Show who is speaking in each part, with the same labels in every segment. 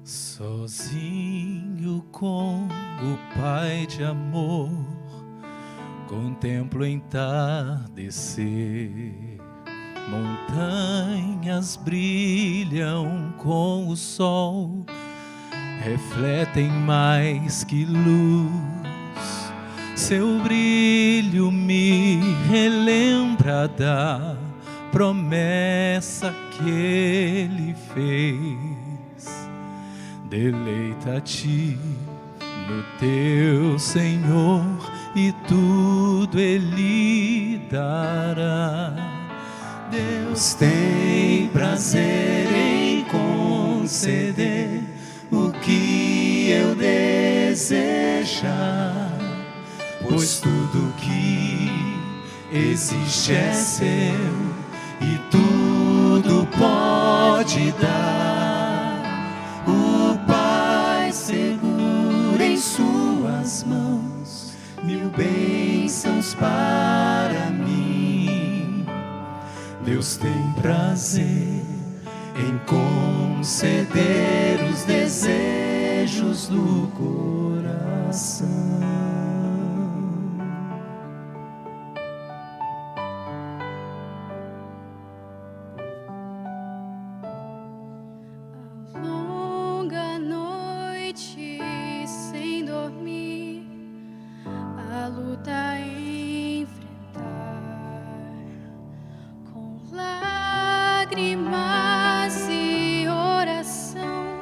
Speaker 1: Sozinho com o Pai de amor, contemplo entardecer. Montanhas brilham com o sol, refletem mais que luz. Seu brilho me relembra da promessa que Ele fez. Deleita-te no teu Senhor e tudo Ele dará. Deus tem prazer em conceder o que eu desejar, pois tudo que existe é seu e tudo pode dar. O Pai segura em suas mãos 1000 bênçãos para mim. Deus tem prazer em conceder os desejos do coração.
Speaker 2: Longa noite sem dormir, a luta enfrentar, com lágrimas e oração,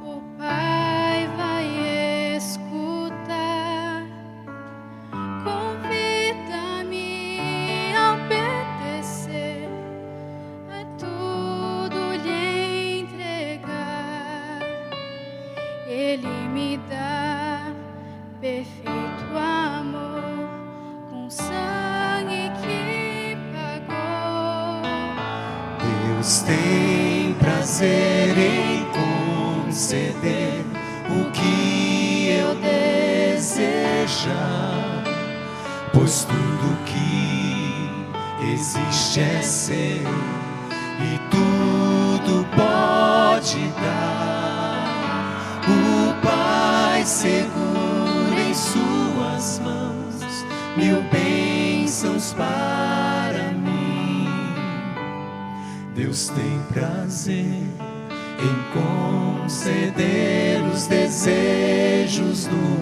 Speaker 2: o Pai vai escutar. Convida-me a obedecer, a tudo lhe entregar. Ele me dá perfeito amor, com sangue que pagou.
Speaker 1: Deus tem prazer em conceder o que eu desejar, pois tudo que existe é seu e tudo pode dar. O Pai segura em suas mãos 1000 bênçãos para mim. Deus tem prazer em conceder os desejos do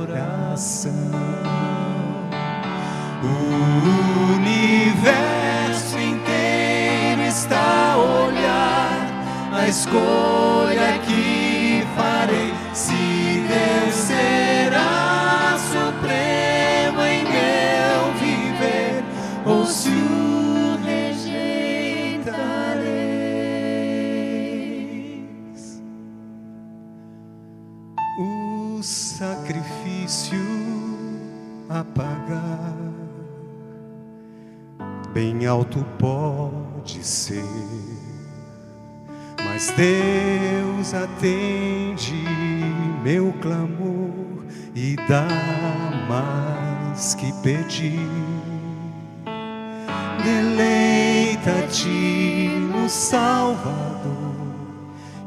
Speaker 1: coração. O universo inteiro está a olhar a escolha que farei. Se Deus será supremo em meu viver, ou se o rejeitareis. O sacrifício a pagar bem alto pode ser, mas Deus atende meu clamor e dá mais que pedir. Deleita-te no Salvador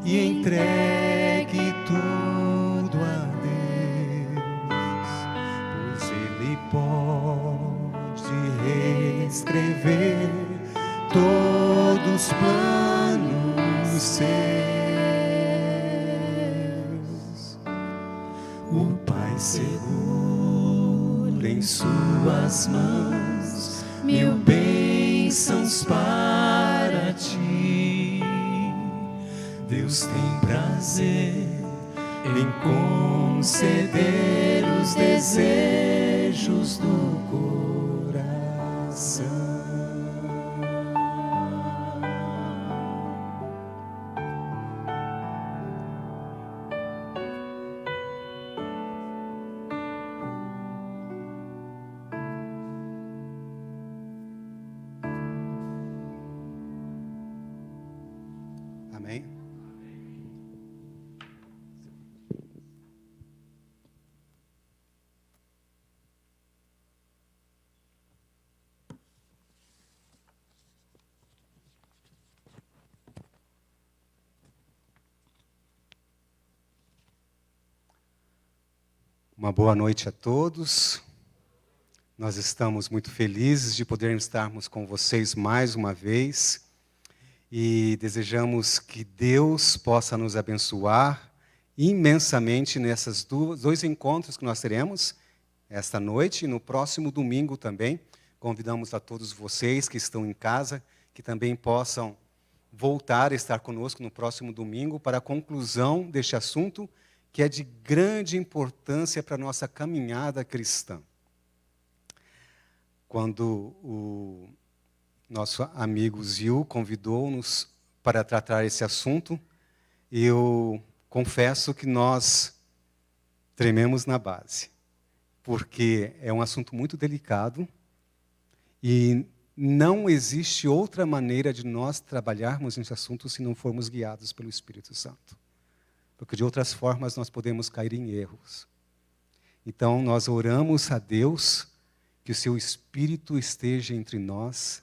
Speaker 1: e entregue tudo a Deus, pois Ele pode reescrever todos os planos seus. O Pai segura em suas mãos 1000 bênçãos para ti. Deus tem prazer em conceder os desejos do coração. Amém?
Speaker 3: Uma boa noite a todos. Nós estamos muito felizes de podermos estarmos com vocês mais uma vez e desejamos que Deus possa nos abençoar imensamente nesses dois encontros que nós teremos esta noite e no próximo domingo também. Convidamos a todos vocês que estão em casa que também possam voltar a estar conosco no próximo domingo para a conclusão deste assunto que é de grande importância para a nossa caminhada cristã. Quando o nosso amigo Zil convidou-nos para tratar esse assunto, eu confesso que nós trememos na base, porque é um assunto muito delicado e não existe outra maneira de nós trabalharmos nesse assunto se não formos guiados pelo Espírito Santo. Porque de outras formas nós podemos cair em erros. Então nós oramos a Deus que o seu Espírito esteja entre nós,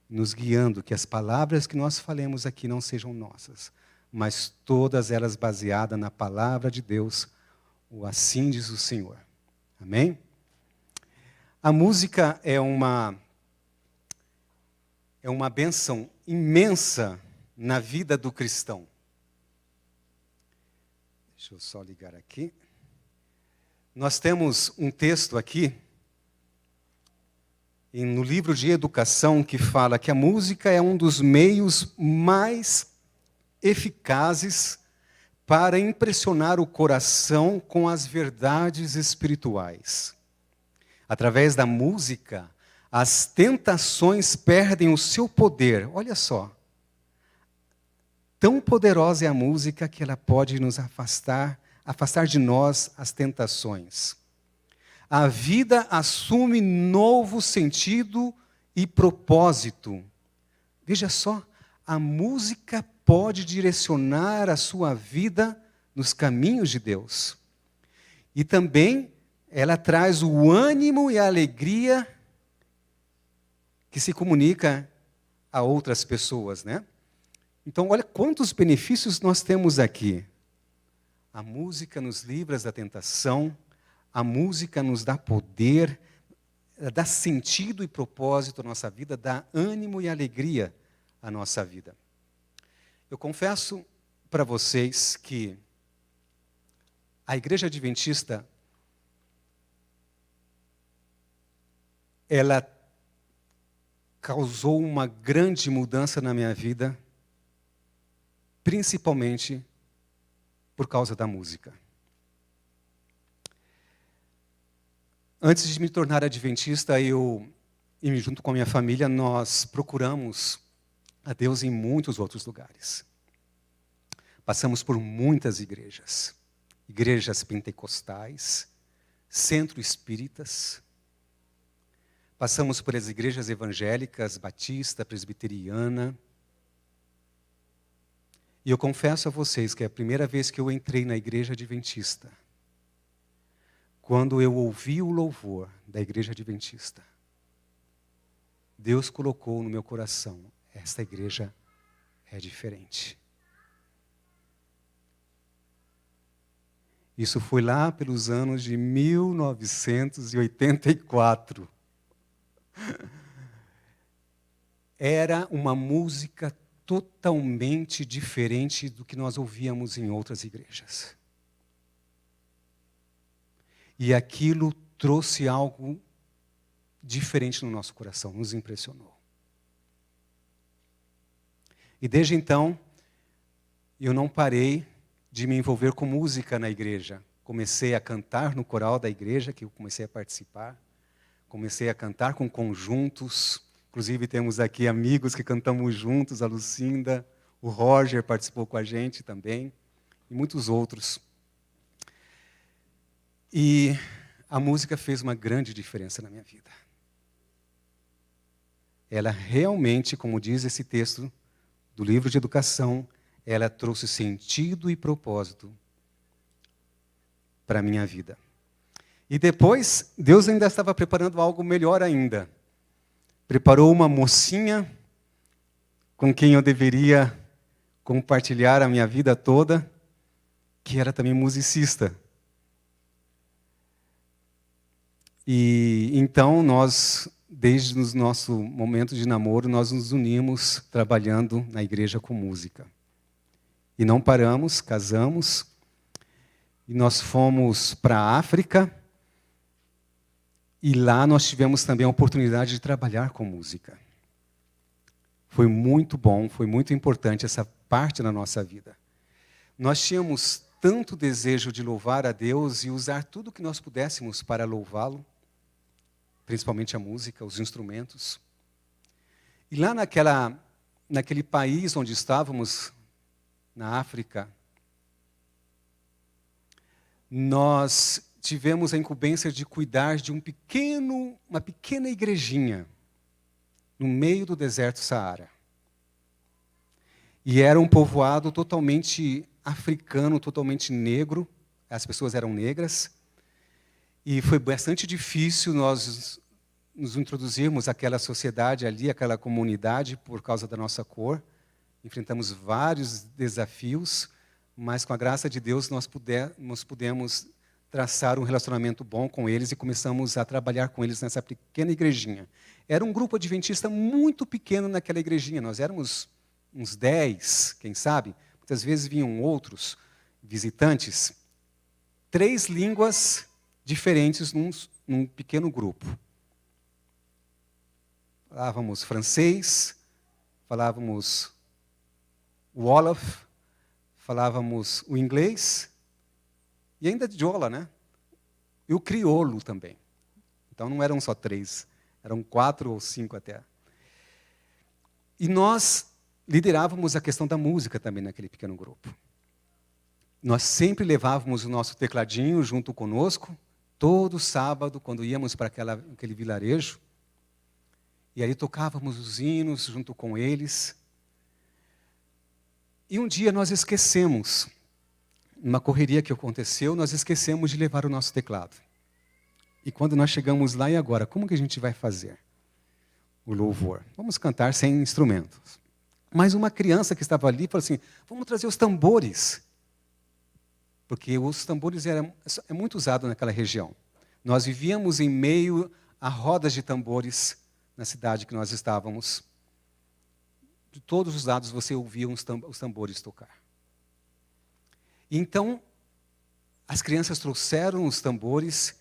Speaker 3: nos guiando, que as palavras que nós falemos aqui não sejam nossas, mas todas elas baseadas na palavra de Deus, o assim diz o Senhor. Amém? A música é uma bênção imensa na vida do cristão. Deixa eu só ligar aqui. Nós temos um texto aqui, no livro de educação, que fala que a música é um dos meios mais eficazes para impressionar o coração com as verdades espirituais. Através da música, as tentações perdem o seu poder. Olha só. Tão poderosa é a música que ela pode nos afastar de nós as tentações. A vida assume novo sentido e propósito. Veja só, a música pode direcionar a sua vida nos caminhos de Deus. E também ela traz o ânimo e a alegria que se comunica a outras pessoas, né? Então, olha quantos benefícios nós temos aqui. A música nos livra da tentação, a música nos dá poder, dá sentido e propósito à nossa vida, dá ânimo e alegria à nossa vida. Eu confesso para vocês que a Igreja Adventista, ela causou uma grande mudança na minha vida, principalmente por causa da música. Antes de me tornar adventista, eu, junto com a minha família, nós procuramos a Deus em muitos outros lugares. Passamos por muitas igrejas. Igrejas pentecostais, centro espíritas. Passamos por as igrejas evangélicas, batista, presbiteriana. E eu confesso a vocês que é a primeira vez que eu entrei na Igreja Adventista, quando eu ouvi o louvor da Igreja Adventista, Deus colocou no meu coração, esta igreja é diferente. Isso foi lá pelos anos de 1984. Era uma música totalmente diferente do que nós ouvíamos em outras igrejas. E aquilo trouxe algo diferente no nosso coração, nos impressionou. E desde então, eu não parei de me envolver com música na igreja. Comecei a cantar no coral da igreja, que eu comecei a participar. Comecei a cantar com conjuntos. Inclusive, temos aqui amigos que cantamos juntos, a Lucinda, o Roger participou com a gente também, e muitos outros. E a música fez uma grande diferença na minha vida. Ela realmente, como diz esse texto do livro de educação, ela trouxe sentido e propósito para a minha vida. E depois, Deus ainda estava preparando algo melhor ainda. Preparou uma mocinha com quem eu deveria compartilhar a minha vida toda, que era também musicista. E então nós, desde o nosso momento de namoro, nós nos unimos trabalhando na igreja com música. E não paramos, casamos, e nós fomos para a África, e lá nós tivemos também a oportunidade de trabalhar com música. Foi muito bom, foi muito importante essa parte na nossa vida. Nós tínhamos tanto desejo de louvar a Deus e usar tudo que nós pudéssemos para louvá-lo, principalmente a música, os instrumentos. E lá naquele país onde estávamos, na África, nós tivemos a incumbência de cuidar de uma pequena igrejinha no meio do deserto Saara. E era um povoado totalmente africano, totalmente negro, as pessoas eram negras, e foi bastante difícil nós nos introduzirmos àquela sociedade ali, àquela comunidade, por causa da nossa cor. Enfrentamos vários desafios, mas com a graça de Deus nós pudemos traçar um relacionamento bom com eles e começamos a trabalhar com eles nessa pequena igrejinha. Era um grupo adventista muito pequeno naquela igrejinha, nós éramos uns 10, quem sabe, muitas vezes vinham outros visitantes, 3 línguas diferentes num pequeno grupo. Falávamos francês, falávamos o Wolof, falávamos o inglês, e ainda de Diola, né? E o crioulo também. Então não eram só 3, eram 4 ou 5 até. E nós liderávamos a questão da música também naquele pequeno grupo. Nós sempre levávamos o nosso tecladinho junto conosco, todo sábado, quando íamos para aquele vilarejo, e aí tocávamos os hinos junto com eles. E um dia nós esquecemos, numa correria que aconteceu, nós esquecemos de levar o nosso teclado. E quando nós chegamos lá, e agora? Como que a gente vai fazer o louvor? Vamos cantar sem instrumentos. Mas uma criança que estava ali falou assim, vamos trazer os tambores. Porque os tambores é muito usado naquela região. Nós vivíamos em meio a rodas de tambores na cidade que nós estávamos. De todos os lados você ouvia os tambores tocar. Então, as crianças trouxeram os tambores,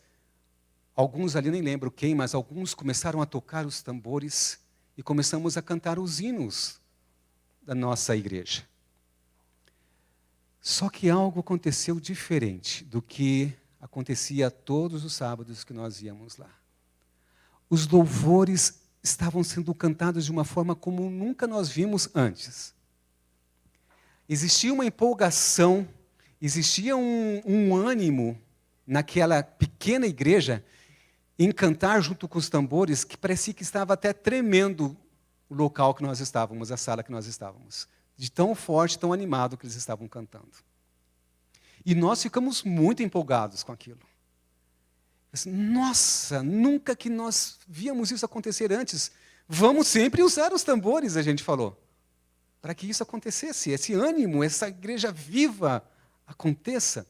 Speaker 3: alguns ali nem lembro quem, mas alguns começaram a tocar os tambores e começamos a cantar os hinos da nossa igreja. Só que algo aconteceu diferente do que acontecia todos os sábados que nós íamos lá. Os louvores estavam sendo cantados de uma forma como nunca nós vimos antes. Existia uma empolgação, existia um ânimo naquela pequena igreja em cantar junto com os tambores que parecia que estava até tremendo o local que nós estávamos, a sala que nós estávamos. De tão forte, tão animado que eles estavam cantando. E nós ficamos muito empolgados com aquilo. Nossa, nunca que nós víamos isso acontecer antes. Vamos sempre usar os tambores, a gente falou, para que isso acontecesse, esse ânimo, essa igreja viva aconteça.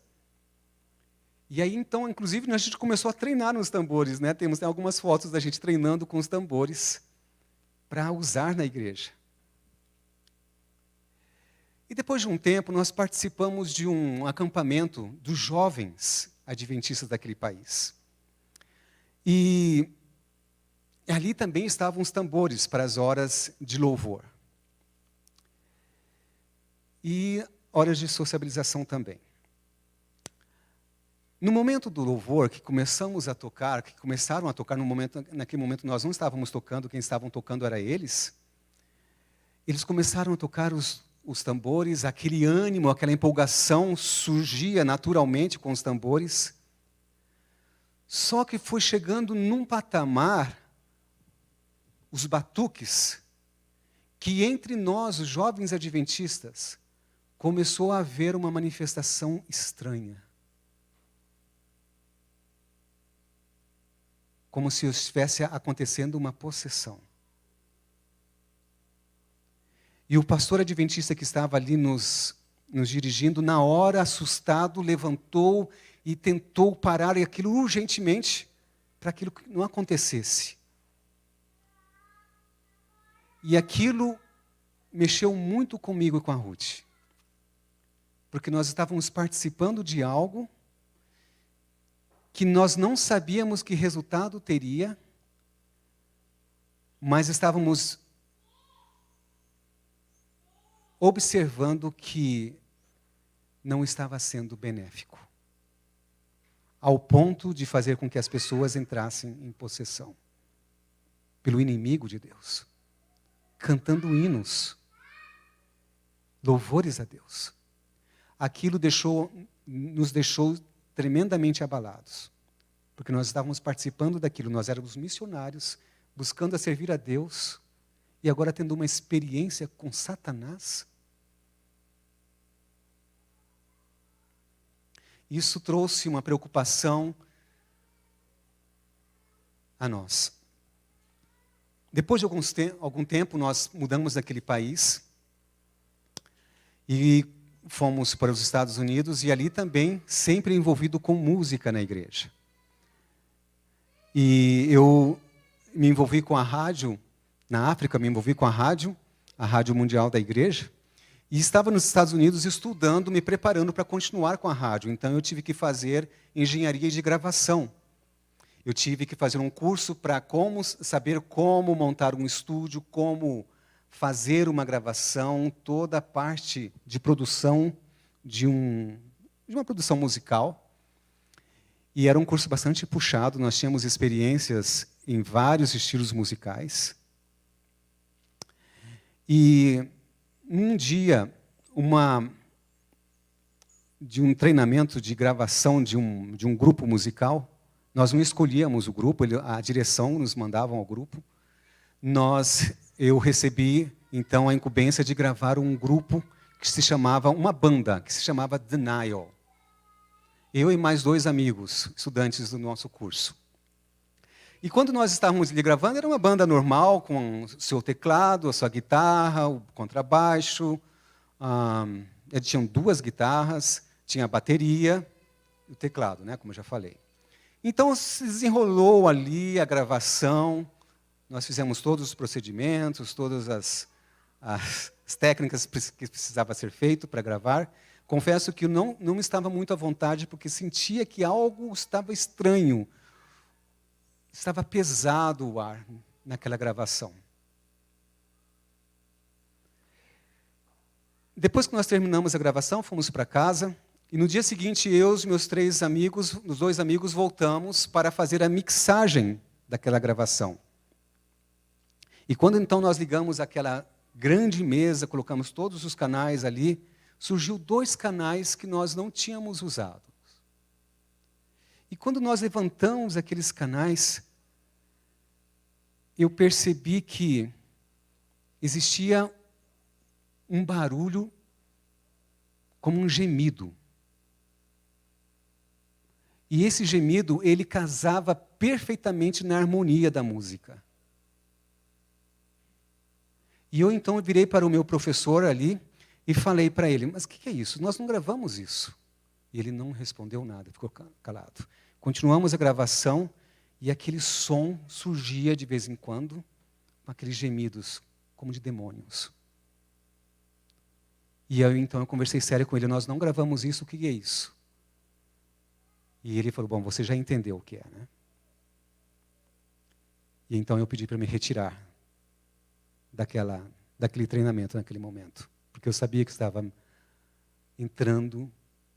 Speaker 3: E aí, então, inclusive, a gente começou a treinar nos tambores, né? Tem algumas fotos da gente treinando com os tambores para usar na igreja. E depois de um tempo, nós participamos de um acampamento dos jovens adventistas daquele país. E ali também estavam os tambores para as horas de louvor. E horas de sociabilização também. No momento do louvor, que começamos a tocar, que começaram a tocar, naquele momento nós não estávamos tocando, quem estavam tocando era eles. Eles começaram a tocar os tambores, aquele ânimo, aquela empolgação surgia naturalmente com os tambores. Só que foi chegando num patamar, os batuques, que entre nós, os jovens adventistas, começou a haver uma manifestação estranha. Como se estivesse acontecendo uma possessão. E o pastor adventista que estava ali nos dirigindo, na hora, assustado, levantou e tentou parar aquilo urgentemente para aquilo que não acontecesse. E aquilo mexeu muito comigo e com a Ruth. Porque nós estávamos participando de algo que nós não sabíamos que resultado teria, mas estávamos observando que não estava sendo benéfico, ao ponto de fazer com que as pessoas entrassem em possessão pelo inimigo de Deus, cantando hinos, louvores a Deus. Aquilo nos deixou tremendamente abalados, porque nós estávamos participando daquilo, nós éramos missionários, buscando a servir a Deus, e agora tendo uma experiência com Satanás. Isso trouxe uma preocupação a nós. Depois de algum tempo, nós mudamos daquele país e fomos para os Estados Unidos, e ali também sempre envolvido com música na igreja. E eu me envolvi com a rádio, na África me envolvi com a Rádio Mundial da Igreja, e estava nos Estados Unidos estudando, me preparando para continuar com a rádio. Então eu tive que fazer engenharia de gravação. Eu tive que fazer um curso para saber como montar um estúdio, como fazer uma gravação, toda a parte de produção de uma produção musical. E era um curso bastante puxado, nós tínhamos experiências em vários estilos musicais. E um dia, de um treinamento de gravação de um grupo musical, nós não escolhíamos o grupo, a direção nos mandava ao grupo. Eu recebi, então, a incumbência de gravar um grupo que se chamava, uma banda, que se chamava Denial. Eu e mais 2 amigos, estudantes do nosso curso. E quando nós estávamos ali gravando, era uma banda normal, com o seu teclado, a sua guitarra, o contrabaixo. Tinham 2 guitarras, tinha a bateria e o teclado, né, como eu já falei. Então, se desenrolou ali a gravação, nós fizemos todos os procedimentos, todas as técnicas que precisava ser feito para gravar. Confesso que eu não estava muito à vontade, porque sentia que algo estava estranho. Estava pesado o ar naquela gravação. Depois que nós terminamos a gravação, fomos para casa, e no dia seguinte, eu e os meus 2 amigos, voltamos para fazer a mixagem daquela gravação. E quando então nós ligamos aquela grande mesa, colocamos todos os canais ali, surgiu 2 canais que nós não tínhamos usado. E quando nós levantamos aqueles canais, eu percebi que existia um barulho como um gemido. E esse gemido, ele casava perfeitamente na harmonia da música. E eu então virei para o meu professor ali e falei para ele, mas o que é isso? Nós não gravamos isso. E ele não respondeu nada, ficou calado. Continuamos a gravação e aquele som surgia de vez em quando, com aqueles gemidos, como de demônios. E então eu conversei sério com ele, nós não gravamos isso, o que é isso? E ele falou, bom, você já entendeu o que é, né? E então eu pedi para me retirar daquele treinamento naquele momento, porque eu sabia que estava entrando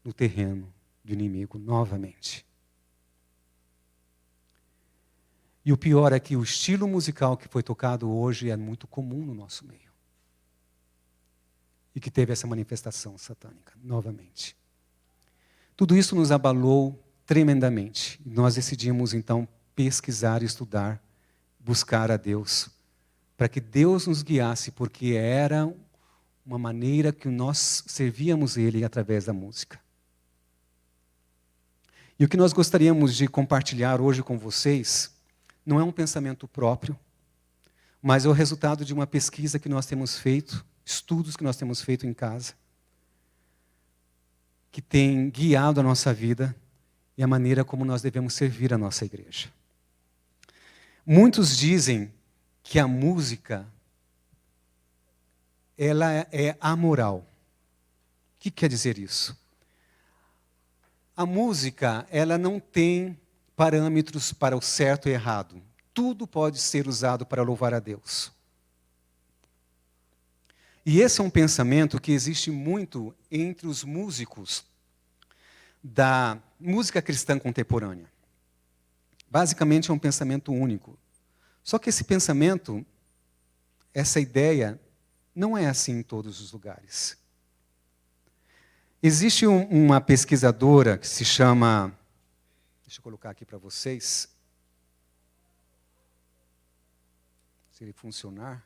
Speaker 3: no terreno do inimigo novamente. E o pior é que o estilo musical que foi tocado hoje é muito comum no nosso meio. E que teve essa manifestação satânica, novamente. Tudo isso nos abalou tremendamente. Nós decidimos, então, pesquisar, estudar, buscar a Deus, para que Deus nos guiasse, porque era uma maneira que nós servíamos Ele através da música. E o que nós gostaríamos de compartilhar hoje com vocês não é um pensamento próprio, mas é o resultado de uma pesquisa que nós temos feito, estudos que nós temos feito em casa, que tem guiado a nossa vida e a maneira como nós devemos servir a nossa igreja. Muitos dizem que a música ela é amoral. O que quer dizer isso? A música, ela não tem parâmetros para o certo e errado. Tudo pode ser usado para louvar a Deus. E esse é um pensamento que existe muito entre os músicos da música cristã contemporânea. Basicamente é um pensamento único. Só que esse pensamento, essa ideia, não é assim em todos os lugares. Existe uma pesquisadora que se chama... Deixa eu colocar aqui para vocês. Se ele funcionar.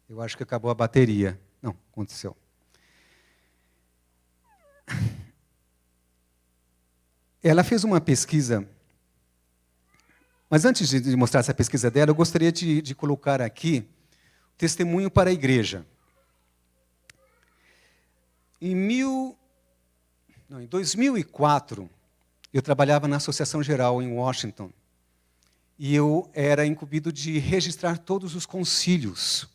Speaker 3: Eu acho que acabou a bateria. Não, aconteceu. Ela fez uma pesquisa. Mas antes de mostrar essa pesquisa dela, eu gostaria de colocar aqui o testemunho para a igreja. Em 2004, eu trabalhava na Associação Geral em Washington. E eu era incumbido de registrar todos os concílios,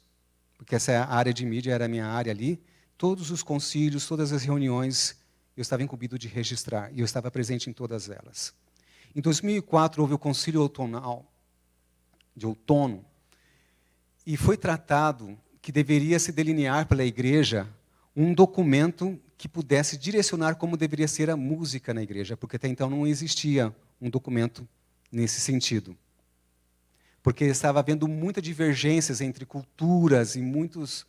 Speaker 3: porque essa área de mídia era a minha área ali. Todos os concílios, todas as reuniões, eu estava incumbido de registrar. E eu estava presente em todas elas. Em 2004, houve o concílio outonal, de outono, e foi tratado que deveria se delinear pela igreja um documento que pudesse direcionar como deveria ser a música na igreja, porque até então não existia um documento nesse sentido. Porque estava havendo muitas divergências entre culturas e muitos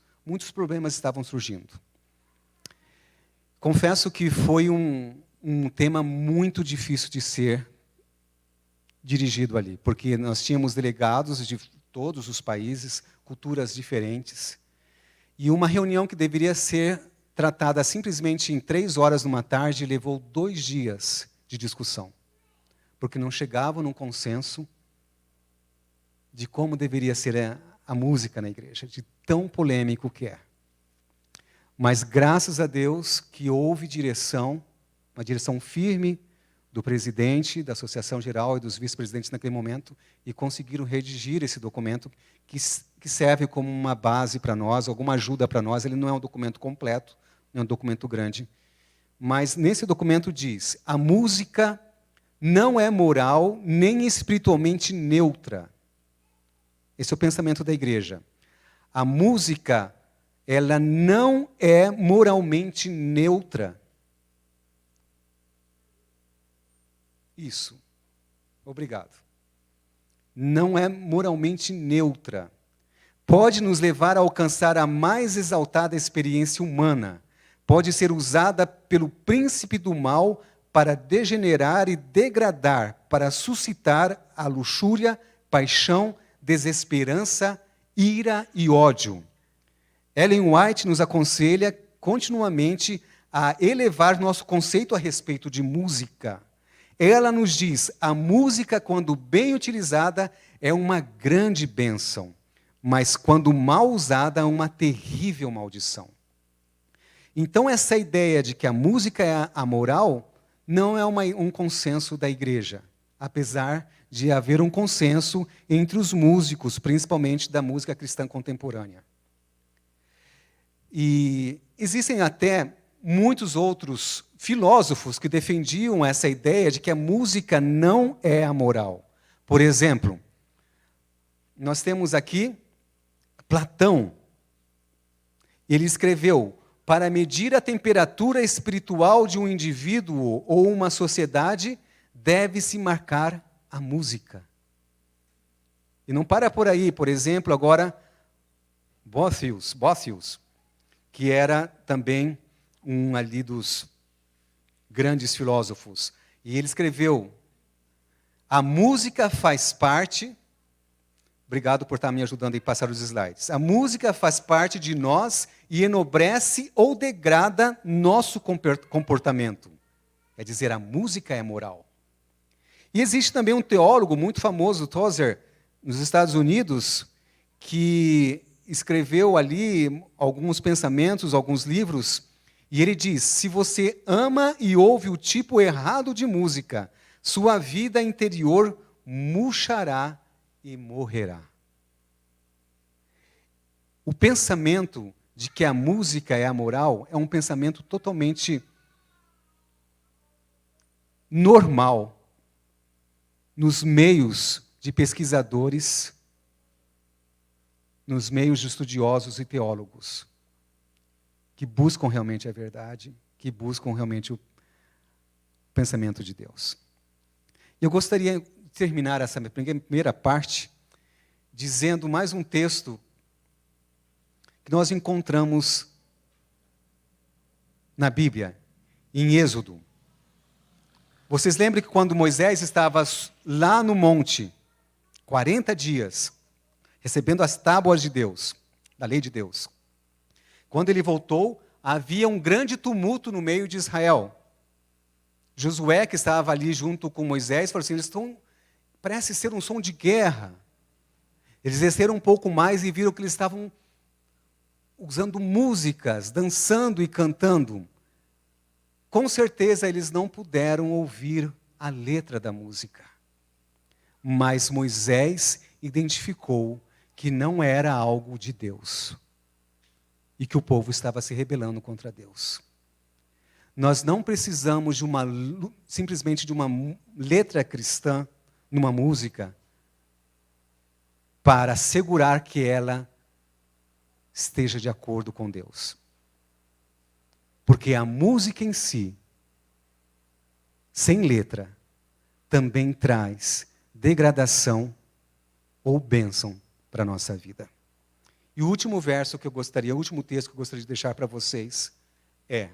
Speaker 3: problemas estavam surgindo. Confesso que foi um tema muito difícil de ser dirigido ali, porque nós tínhamos delegados de todos os países, culturas diferentes, e uma reunião que deveria ser tratada simplesmente em 3 horas numa tarde levou 2 dias de discussão, porque não chegavam num consenso de como deveria ser a música na igreja, de tão polêmico que é. Mas graças a Deus que houve direção, uma direção firme do presidente da Associação Geral e dos vice-presidentes naquele momento, e conseguiram redigir esse documento que serve como uma base para nós, alguma ajuda para nós. Ele não é um documento completo, não é um documento grande, mas nesse documento diz: a música não é moral nem espiritualmente neutra. Esse é o pensamento da igreja. A música, ela não é moralmente neutra. Isso. Obrigado. Não é moralmente neutra. Pode nos levar a alcançar a mais exaltada experiência humana. Pode ser usada pelo príncipe do mal para degenerar e degradar, para suscitar a luxúria, paixão, desesperança, ira e ódio. Ellen White nos aconselha continuamente a elevar nosso conceito a respeito de música. Ela nos diz: a música, quando bem utilizada, é uma grande bênção, mas quando mal usada, é uma terrível maldição. Então, essa ideia de que a música é amoral não é um consenso da igreja, apesar de haver um consenso entre os músicos, principalmente da música cristã contemporânea. E existem até muitos outros filósofos que defendiam essa ideia de que a música não é amoral. Por exemplo, nós temos aqui Platão. Ele escreveu: para medir a temperatura espiritual de um indivíduo ou uma sociedade, deve-se marcar a música. E não para por aí. Por exemplo, agora, Boethius, que era também um ali dos grandes filósofos. E ele escreveu: a música faz parte... Obrigado por estar me ajudando a passar os slides. A música faz parte de nós e enobrece ou degrada nosso comportamento. Quer dizer, a música é moral. E existe também um teólogo muito famoso, Tozer, nos Estados Unidos, que escreveu ali alguns pensamentos, alguns livros, e ele diz: se você ama e ouve o tipo errado de música, sua vida interior murchará e morrerá. O pensamento de que a música é amoral é um pensamento totalmente normal nos meios de pesquisadores, nos meios de estudiosos e teólogos, que buscam realmente a verdade, que buscam realmente o pensamento de Deus. Eu gostaria de terminar essa primeira parte dizendo mais um texto que nós encontramos na Bíblia, em Êxodo. Vocês lembram que quando Moisés estava lá no monte, 40 dias, recebendo as tábuas de Deus, da lei de Deus. Quando ele voltou, havia um grande tumulto no meio de Israel. Josué, que estava ali junto com Moisés, falou assim, parece ser um som de guerra. Eles desceram um pouco mais e viram que eles estavam usando músicas, dançando e cantando. Com certeza eles não puderam ouvir a letra da música. Mas Moisés identificou que não era algo de Deus. E que o povo estava se rebelando contra Deus. Nós não precisamos simplesmente de uma letra cristã numa música para assegurar que ela esteja de acordo com Deus. Porque a música em si, sem letra, também traz degradação ou bênção para a nossa vida. E o último verso que eu gostaria, o último texto que eu gostaria de deixar para vocês é,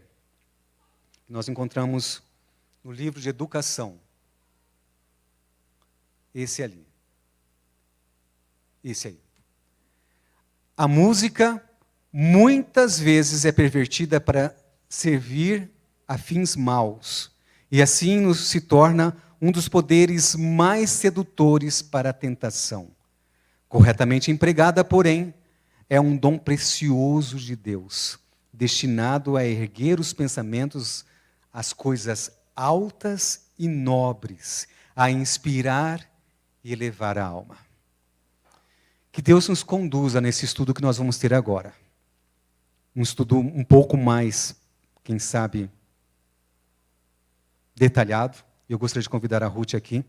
Speaker 3: nós encontramos no livro de Educação. Esse ali. Esse aí. A música muitas vezes é pervertida para servir a fins maus. E assim se torna um dos poderes mais sedutores para a tentação. Corretamente empregada, porém, é um dom precioso de Deus, destinado a erguer os pensamentos às coisas altas e nobres, a inspirar e elevar a alma. Que Deus nos conduza nesse estudo que nós vamos ter agora. Um estudo um pouco mais, quem sabe, detalhado. Eu gostaria de convidar a Ruth aqui.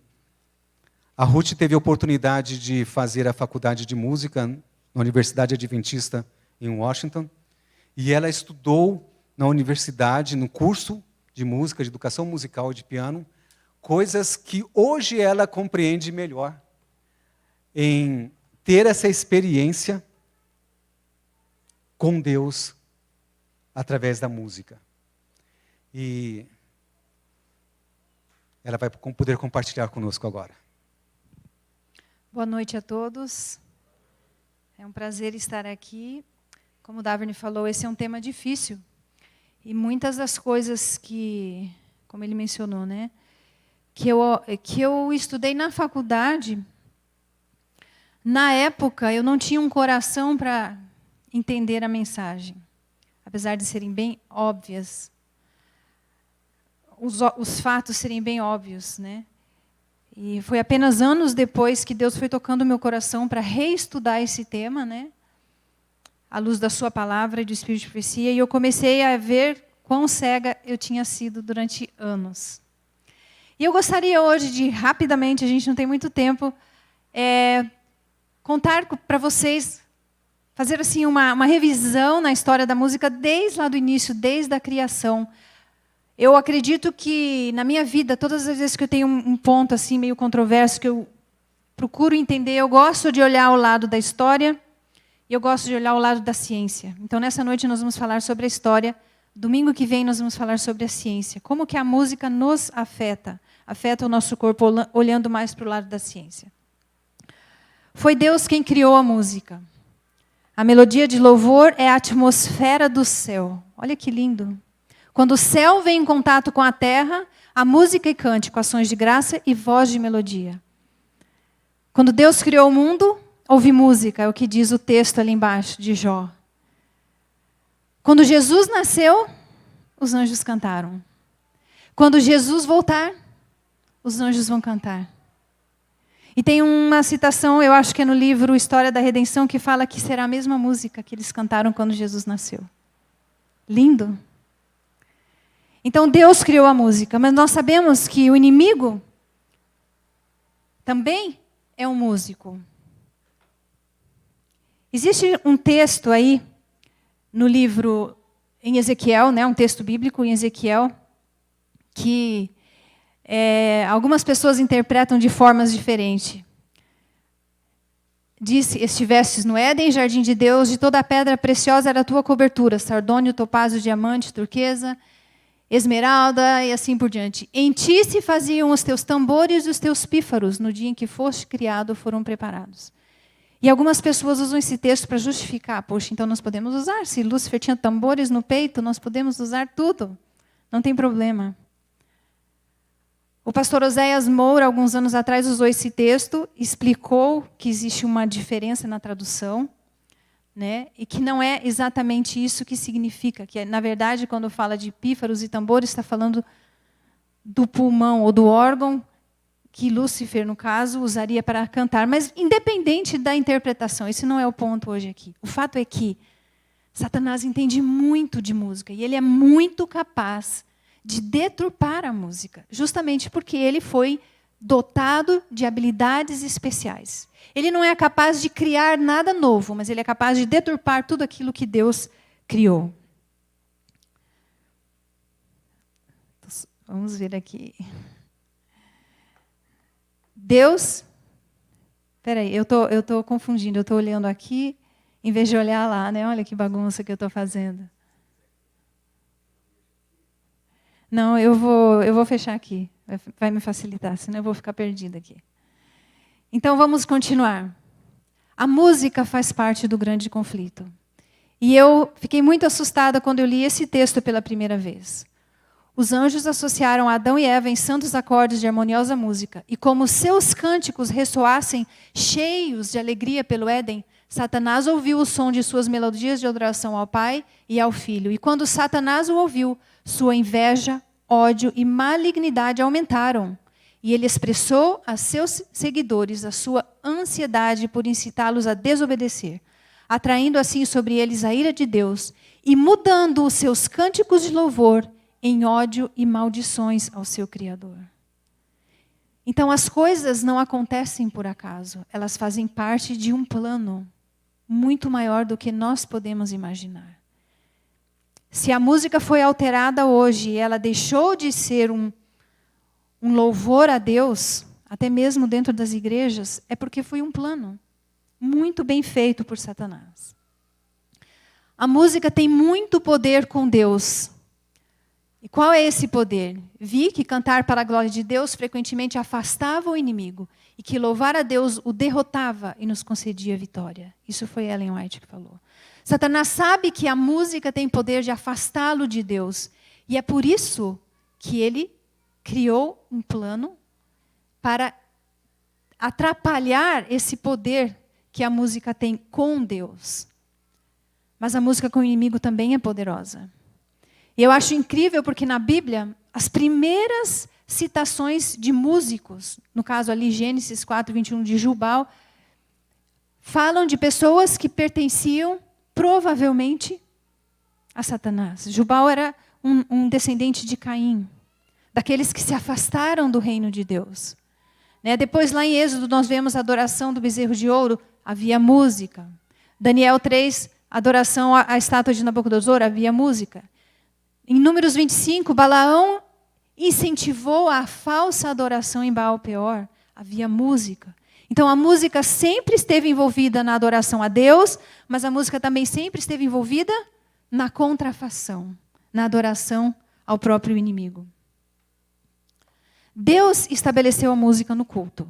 Speaker 3: A Ruth teve a oportunidade de fazer a faculdade de música na Universidade Adventista em Washington. E ela estudou na universidade, no curso de música, de educação musical e de piano, coisas que hoje ela compreende melhor em ter essa experiência com Deus através da música. E ela vai poder compartilhar conosco agora.
Speaker 4: Boa noite a todos. É um prazer estar aqui. Como o Daverne falou, esse é um tema difícil. E muitas das coisas que, como ele mencionou, né, que eu estudei na faculdade, na época eu não tinha um coração para entender a mensagem, apesar de serem bem óbvias, os fatos serem bem óbvios, né? E foi apenas anos depois que Deus foi tocando o meu coração para reestudar esse tema, né? À luz da sua palavra e do Espírito de Profecia, e eu comecei a ver quão cega eu tinha sido durante anos. E eu gostaria hoje de, rapidamente, a gente não tem muito tempo, contar para vocês, fazer assim uma revisão na história da música desde lá do início, desde a criação. Eu acredito que, na minha vida, todas as vezes que eu tenho um ponto assim meio controverso, que eu procuro entender, eu gosto de olhar ao lado da história e eu gosto de olhar ao lado da ciência. Então, nessa noite, nós vamos falar sobre a história. Domingo que vem, nós vamos falar sobre a ciência. Como que a música nos afeta o nosso corpo, olhando mais para o lado da ciência. Foi Deus quem criou a música. A melodia de louvor é a atmosfera do céu. Olha que lindo. Quando o céu vem em contato com a terra, a música e cântico, ações de graça e voz de melodia. Quando Deus criou o mundo, houve música, é o que diz o texto ali embaixo de Jó. Quando Jesus nasceu, os anjos cantaram. Quando Jesus voltar, os anjos vão cantar. E tem uma citação, eu acho que é no livro História da Redenção, que fala que será a mesma música que eles cantaram quando Jesus nasceu. Lindo. Então Deus criou a música, mas nós sabemos que o inimigo também é um músico. Existe um texto aí no livro em Ezequiel, né, um texto bíblico em Ezequiel, que algumas pessoas interpretam de formas diferentes. Diz: estivestes no Éden, jardim de Deus, de toda a pedra preciosa era a tua cobertura, sardônio, topázio, diamante, turquesa, esmeralda e assim por diante. Em ti se faziam os teus tambores e os teus pífaros, no dia em que foste criado, foram preparados. E algumas pessoas usam esse texto para justificar. Poxa, então nós podemos usar. Se Lúcifer tinha tambores no peito, nós podemos usar tudo. Não tem problema. O pastor Oséias Moura, alguns anos atrás, usou esse texto, explicou que existe uma diferença na tradução, né? E que não é exatamente isso que significa. Que, na verdade, quando fala de pífaros e tambores, está falando do pulmão ou do órgão que Lúcifer, no caso, usaria para cantar. Mas, independente da interpretação, esse não é o ponto hoje aqui. O fato é que Satanás entende muito de música e ele é muito capaz de deturpar a música, justamente porque ele foi dotado de habilidades especiais. Ele não é capaz de criar nada novo, mas ele é capaz de deturpar tudo aquilo que Deus criou. Vamos ver aqui. Deus... Espera aí, eu tô confundindo, eu estou olhando aqui em vez de olhar lá, né? Olha que bagunça que eu estou fazendo. Não, eu vou fechar aqui. Vai me facilitar, senão eu vou ficar perdida aqui. Então, vamos continuar. A música faz parte do grande conflito. E eu fiquei muito assustada quando eu li esse texto pela primeira vez. Os anjos associaram Adão e Eva em santos acordes de harmoniosa música. E como seus cânticos ressoassem cheios de alegria pelo Éden, Satanás ouviu o som de suas melodias de adoração ao Pai e ao Filho. E quando Satanás o ouviu, sua inveja, ódio e malignidade aumentaram. E ele expressou a seus seguidores a sua ansiedade por incitá-los a desobedecer, atraindo assim sobre eles a ira de Deus e mudando os seus cânticos de louvor em ódio e maldições ao seu Criador. Então as coisas não acontecem por acaso, elas fazem parte de um plano muito maior do que nós podemos imaginar. Se a música foi alterada hoje e ela deixou de ser um louvor a Deus, até mesmo dentro das igrejas, é porque foi um plano muito bem feito por Satanás. A música tem muito poder com Deus. E qual é esse poder? Vi que cantar para a glória de Deus frequentemente afastava o inimigo e que louvar a Deus o derrotava e nos concedia vitória. Isso foi Ellen White que falou. Satanás sabe que a música tem poder de afastá-lo de Deus. E é por isso que ele criou um plano para atrapalhar esse poder que a música tem com Deus. Mas a música com o inimigo também é poderosa. E eu acho incrível porque na Bíblia, as primeiras citações de músicos, no caso ali Gênesis 4:21 de Jubal, falam de pessoas que pertenciam provavelmente a Satanás. Jubal era um descendente de Caim, daqueles que se afastaram do reino de Deus. Né? Depois, lá em Êxodo, nós vemos a adoração do bezerro de ouro, havia música. Daniel 3, adoração à estátua de Nabucodonosor, havia música. Em Números 25, Balaão incentivou a falsa adoração em Baal-Peor, havia música. Então, a música sempre esteve envolvida na adoração a Deus, mas a música também sempre esteve envolvida na contrafação, na adoração ao próprio inimigo. Deus estabeleceu a música no culto.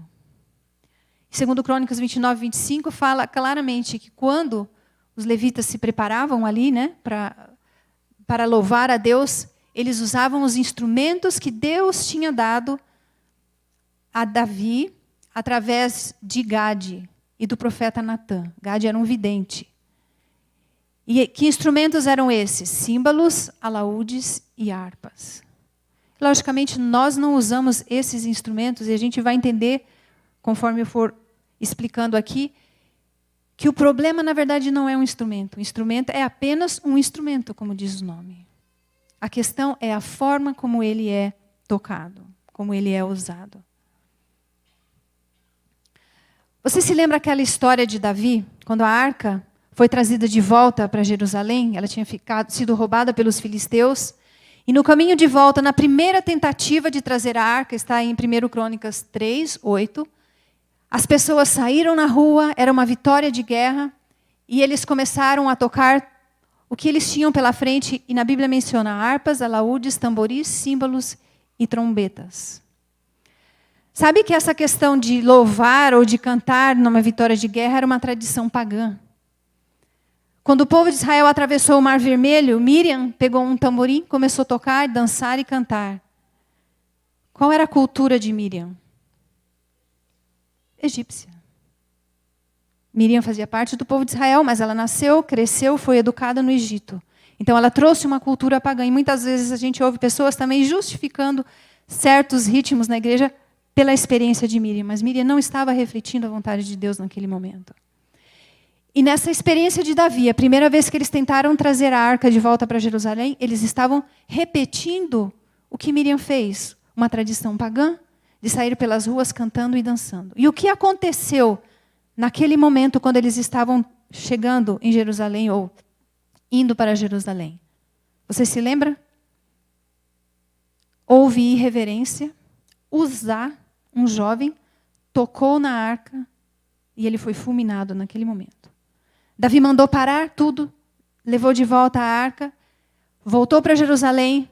Speaker 4: Segundo Crônicas 29:25, fala claramente que quando os levitas se preparavam ali, né, para louvar a Deus, eles usavam os instrumentos que Deus tinha dado a Davi, através de Gade e do profeta Natã. Gade era um vidente. E que instrumentos eram esses? Símbolos, alaúdes e harpas. Logicamente, nós não usamos esses instrumentos e a gente vai entender conforme eu for explicando aqui, que o problema, na verdade, não é um instrumento. O instrumento é apenas um instrumento, como diz o nome. A questão é a forma como ele é tocado, como ele é usado. Você se lembra aquela história de Davi, quando a arca foi trazida de volta para Jerusalém? Ela tinha sido roubada pelos filisteus. E no caminho de volta, na primeira tentativa de trazer a arca, está em 1 Crônicas 3, 8, as pessoas saíram na rua, era uma vitória de guerra, e eles começaram a tocar o que eles tinham pela frente, e na Bíblia menciona harpas, alaúdes, tamboris, símbolos e trombetas. Sabe que essa questão de louvar ou de cantar numa vitória de guerra era uma tradição pagã. Quando o povo de Israel atravessou o Mar Vermelho, Miriam pegou um tamborim, começou a tocar, dançar e cantar. Qual era a cultura de Miriam? Egípcia. Miriam fazia parte do povo de Israel, mas ela nasceu, cresceu, foi educada no Egito. Então ela trouxe uma cultura pagã. E muitas vezes a gente ouve pessoas também justificando certos ritmos na igreja pela experiência de Miriam. Mas Miriam não estava refletindo a vontade de Deus naquele momento. E nessa experiência de Davi, a primeira vez que eles tentaram trazer a arca de volta para Jerusalém, eles estavam repetindo o que Miriam fez. Uma tradição pagã de sair pelas ruas cantando e dançando. E o que aconteceu naquele momento, quando eles estavam chegando em Jerusalém ou indo para Jerusalém? Você se lembra? Houve irreverência. Uzá, um jovem, tocou na arca e ele foi fulminado naquele momento. Davi mandou parar tudo, levou de volta a arca, voltou para Jerusalém,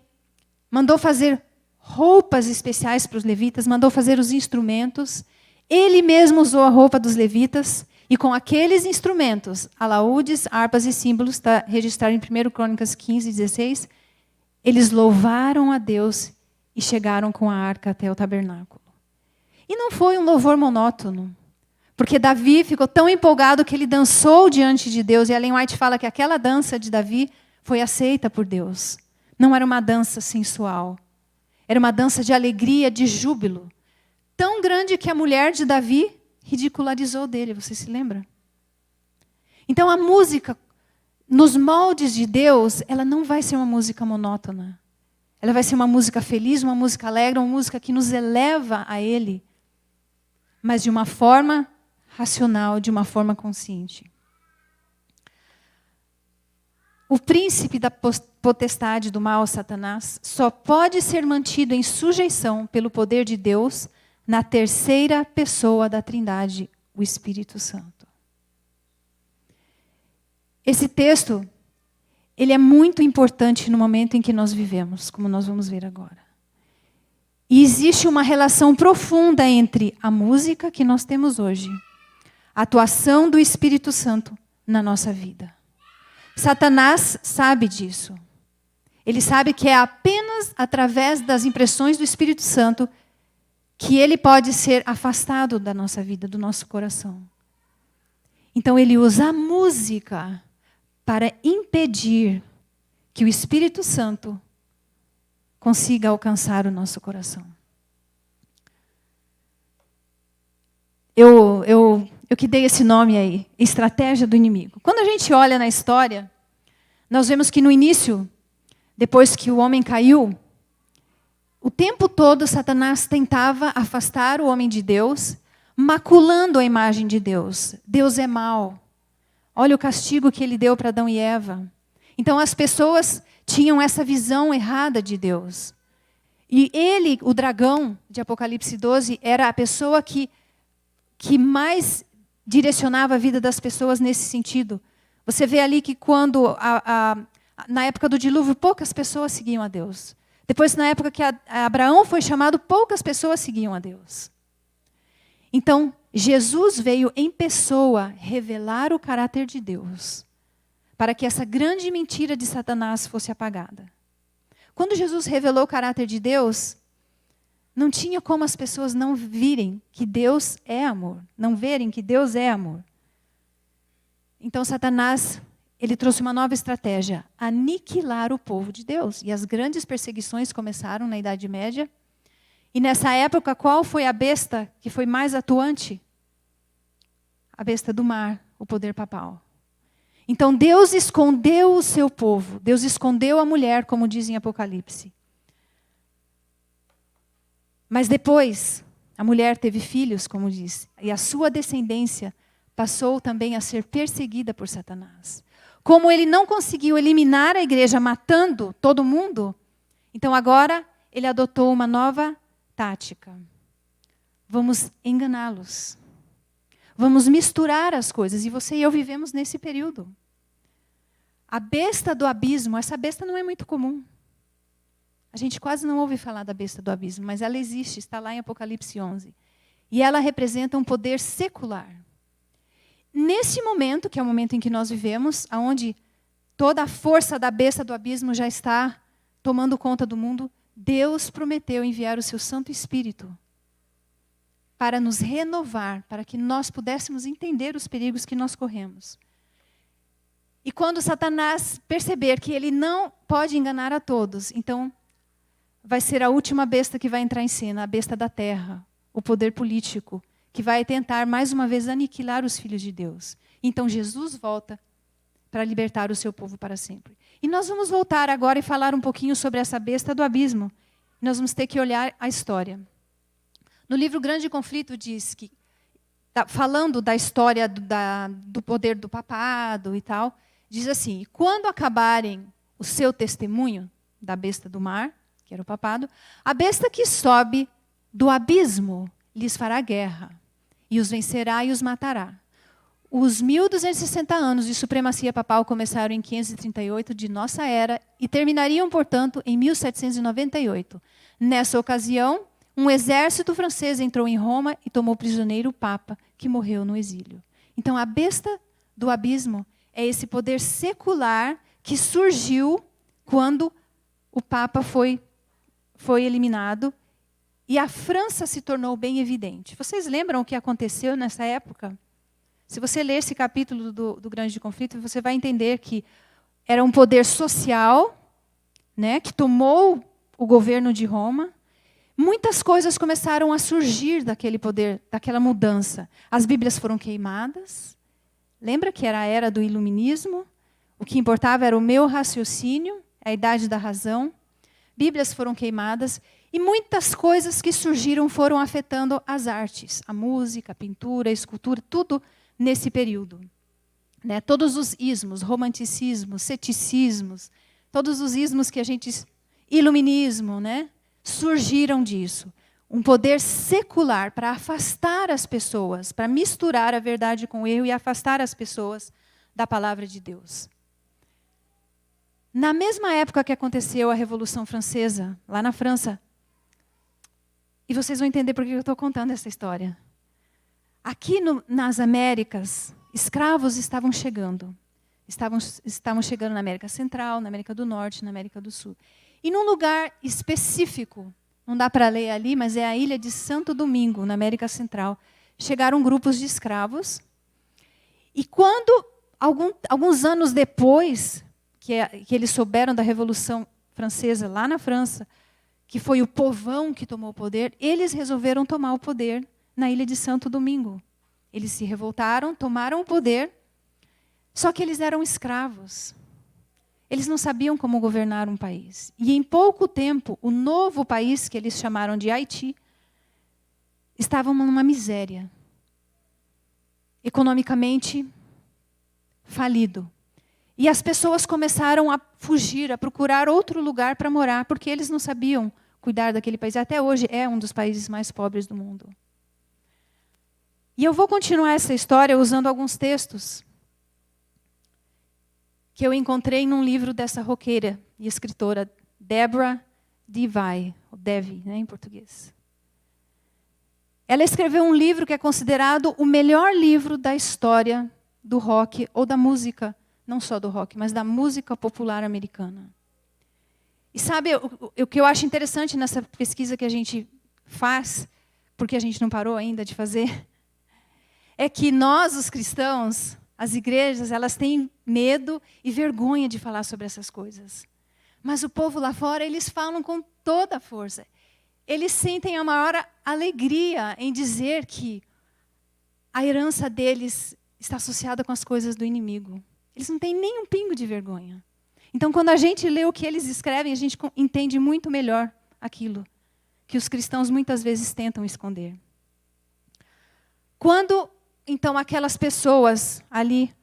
Speaker 4: mandou fazer roupas especiais para os levitas, mandou fazer os instrumentos. Ele mesmo usou a roupa dos levitas e com aqueles instrumentos, alaúdes, harpas e símbolos, está registrado em 1 Crônicas 15, 16, eles louvaram a Deus e chegaram com a arca até o tabernáculo. E não foi um louvor monótono, porque Davi ficou tão empolgado que ele dançou diante de Deus, e Ellen White fala que aquela dança de Davi foi aceita por Deus. Não era uma dança sensual, era uma dança de alegria, de júbilo, tão grande que a mulher de Davi ridicularizou dele, você se lembra? Então a música, nos moldes de Deus, ela não vai ser uma música monótona. Ela vai ser uma música feliz, uma música alegre, uma música que nos eleva a Ele, mas de uma forma racional, de uma forma consciente. O príncipe da potestade do mal, Satanás, só pode ser mantido em sujeição pelo poder de Deus na terceira pessoa da Trindade, o Espírito Santo. Esse texto, ele é muito importante no momento em que nós vivemos, como nós vamos ver agora. E existe uma relação profunda entre a música que nós temos hoje, a atuação do Espírito Santo na nossa vida. Satanás sabe disso. Ele sabe que é apenas através das impressões do Espírito Santo que ele pode ser afastado da nossa vida, do nosso coração. Então ele usa a música para impedir que o Espírito Santo consiga alcançar o nosso coração. Eu que dei esse nome aí, estratégia do inimigo. Quando a gente olha na história, nós vemos que no início, depois que o homem caiu, o tempo todo Satanás tentava afastar o homem de Deus, maculando a imagem de Deus. Deus é mau. Olha o castigo que ele deu para Adão e Eva. Então as pessoas tinham essa visão errada de Deus. E ele, o dragão de Apocalipse 12, era a pessoa que mais direcionava a vida das pessoas nesse sentido. Você vê ali que quando, na época do dilúvio, poucas pessoas seguiam a Deus. Depois, na época que Abraão foi chamado, poucas pessoas seguiam a Deus. Então, Jesus veio em pessoa revelar o caráter de Deus, para que essa grande mentira de Satanás fosse apagada. Quando Jesus revelou o caráter de Deus, não tinha como as pessoas não virem que Deus é amor, não verem que Deus é amor. Então Satanás, ele trouxe uma nova estratégia, aniquilar o povo de Deus. E as grandes perseguições começaram na Idade Média, E nessa época, qual foi a besta que foi mais atuante? A besta do mar, o poder papal. Então Deus escondeu o seu povo. Deus escondeu a mulher, como diz em Apocalipse. Mas depois, a mulher teve filhos, como diz. E a sua descendência passou também a ser perseguida por Satanás. Como ele não conseguiu eliminar a igreja matando todo mundo, então agora ele adotou uma nova tática. Vamos enganá-los. Vamos misturar as coisas. E você e eu vivemos nesse período. A besta do abismo, essa besta não é muito comum. A gente quase não ouve falar da besta do abismo, mas ela existe, está lá em Apocalipse 11. E ela representa um poder secular. Nesse momento, que é o momento em que nós vivemos, onde toda a força da besta do abismo já está tomando conta do mundo, Deus prometeu enviar o seu Santo Espírito para nos renovar, para que nós pudéssemos entender os perigos que nós corremos. E quando Satanás perceber que ele não pode enganar a todos, então vai ser a última besta que vai entrar em cena, a besta da terra, o poder político, que vai tentar mais uma vez aniquilar os filhos de Deus. Então Jesus volta para libertar o seu povo para sempre. E nós vamos voltar agora e falar um pouquinho sobre essa besta do abismo. Nós vamos ter que olhar a história. No livro Grande Conflito diz que, falando da história do poder do papado e tal, diz assim: quando acabarem o seu testemunho da besta do mar, que era o papado, a besta que sobe do abismo lhes fará guerra, e os vencerá e os matará. Os 1260 anos de supremacia papal começaram em 538 de nossa era e terminariam, portanto, em 1798. Nessa ocasião, um exército francês entrou em Roma e tomou prisioneiro o Papa, que morreu no exílio. Então, a besta do abismo é esse poder secular que surgiu quando o Papa foi eliminado e a França se tornou bem evidente. Vocês lembram o que aconteceu nessa época? Se você ler esse capítulo do Grande Conflito, você vai entender que era um poder social, né, que tomou o governo de Roma. Muitas coisas começaram a surgir daquele poder, daquela mudança. As Bíblias foram queimadas. Lembra que era a era do iluminismo? O que importava era o meu raciocínio, a idade da razão. Bíblias foram queimadas e muitas coisas que surgiram foram afetando as artes. A música, a pintura, a escultura, tudo nesse período. Né? Todos os ismos, romanticismos, ceticismos, todos os ismos que a gente... Iluminismo, né? Surgiram disso. Um poder secular para afastar as pessoas, para misturar a verdade com o erro e afastar as pessoas da palavra de Deus. Na mesma época que aconteceu a Revolução Francesa, lá na França, e vocês vão entender por que eu estou contando essa história. Aqui nas Américas, escravos estavam chegando. Estavam chegando na América Central, na América do Norte, na América do Sul. E num lugar específico, não dá para ler ali, mas é a ilha de Santo Domingo, na América Central. Chegaram grupos de escravos. E quando, alguns anos depois, que eles souberam da Revolução Francesa lá na França, que foi o povão que tomou o poder, eles resolveram tomar o poder na ilha de Santo Domingo. Eles se revoltaram, tomaram o poder, só que eles eram escravos. Eles não sabiam como governar um país. E em pouco tempo, o novo país, que eles chamaram de Haiti, estava numa miséria. Economicamente falido. E as pessoas começaram a fugir, a procurar outro lugar para morar, porque eles não sabiam cuidar daquele país. Até hoje é um dos países mais pobres do mundo. E eu vou continuar essa história usando alguns textos que eu encontrei num livro dessa roqueira e escritora Deborah DeVry, ou Devi, né, em português. Ela escreveu um livro que é considerado o melhor livro da história do rock ou da música, não só do rock, mas da música popular americana. E sabe, o que eu acho interessante nessa pesquisa que a gente faz, porque a gente não parou ainda de fazer, é que nós, os cristãos, as igrejas, elas têm medo e vergonha de falar sobre essas coisas. Mas o povo lá fora, eles falam com toda a força. eles sentem a maior alegria em dizer que a herança deles está associada com as coisas do inimigo. Eles não têm nem um pingo de vergonha. Então, quando a gente lê o que eles escrevem, a gente entende muito melhor aquilo que os cristãos muitas vezes tentam esconder. Quando, então, aquelas pessoas ali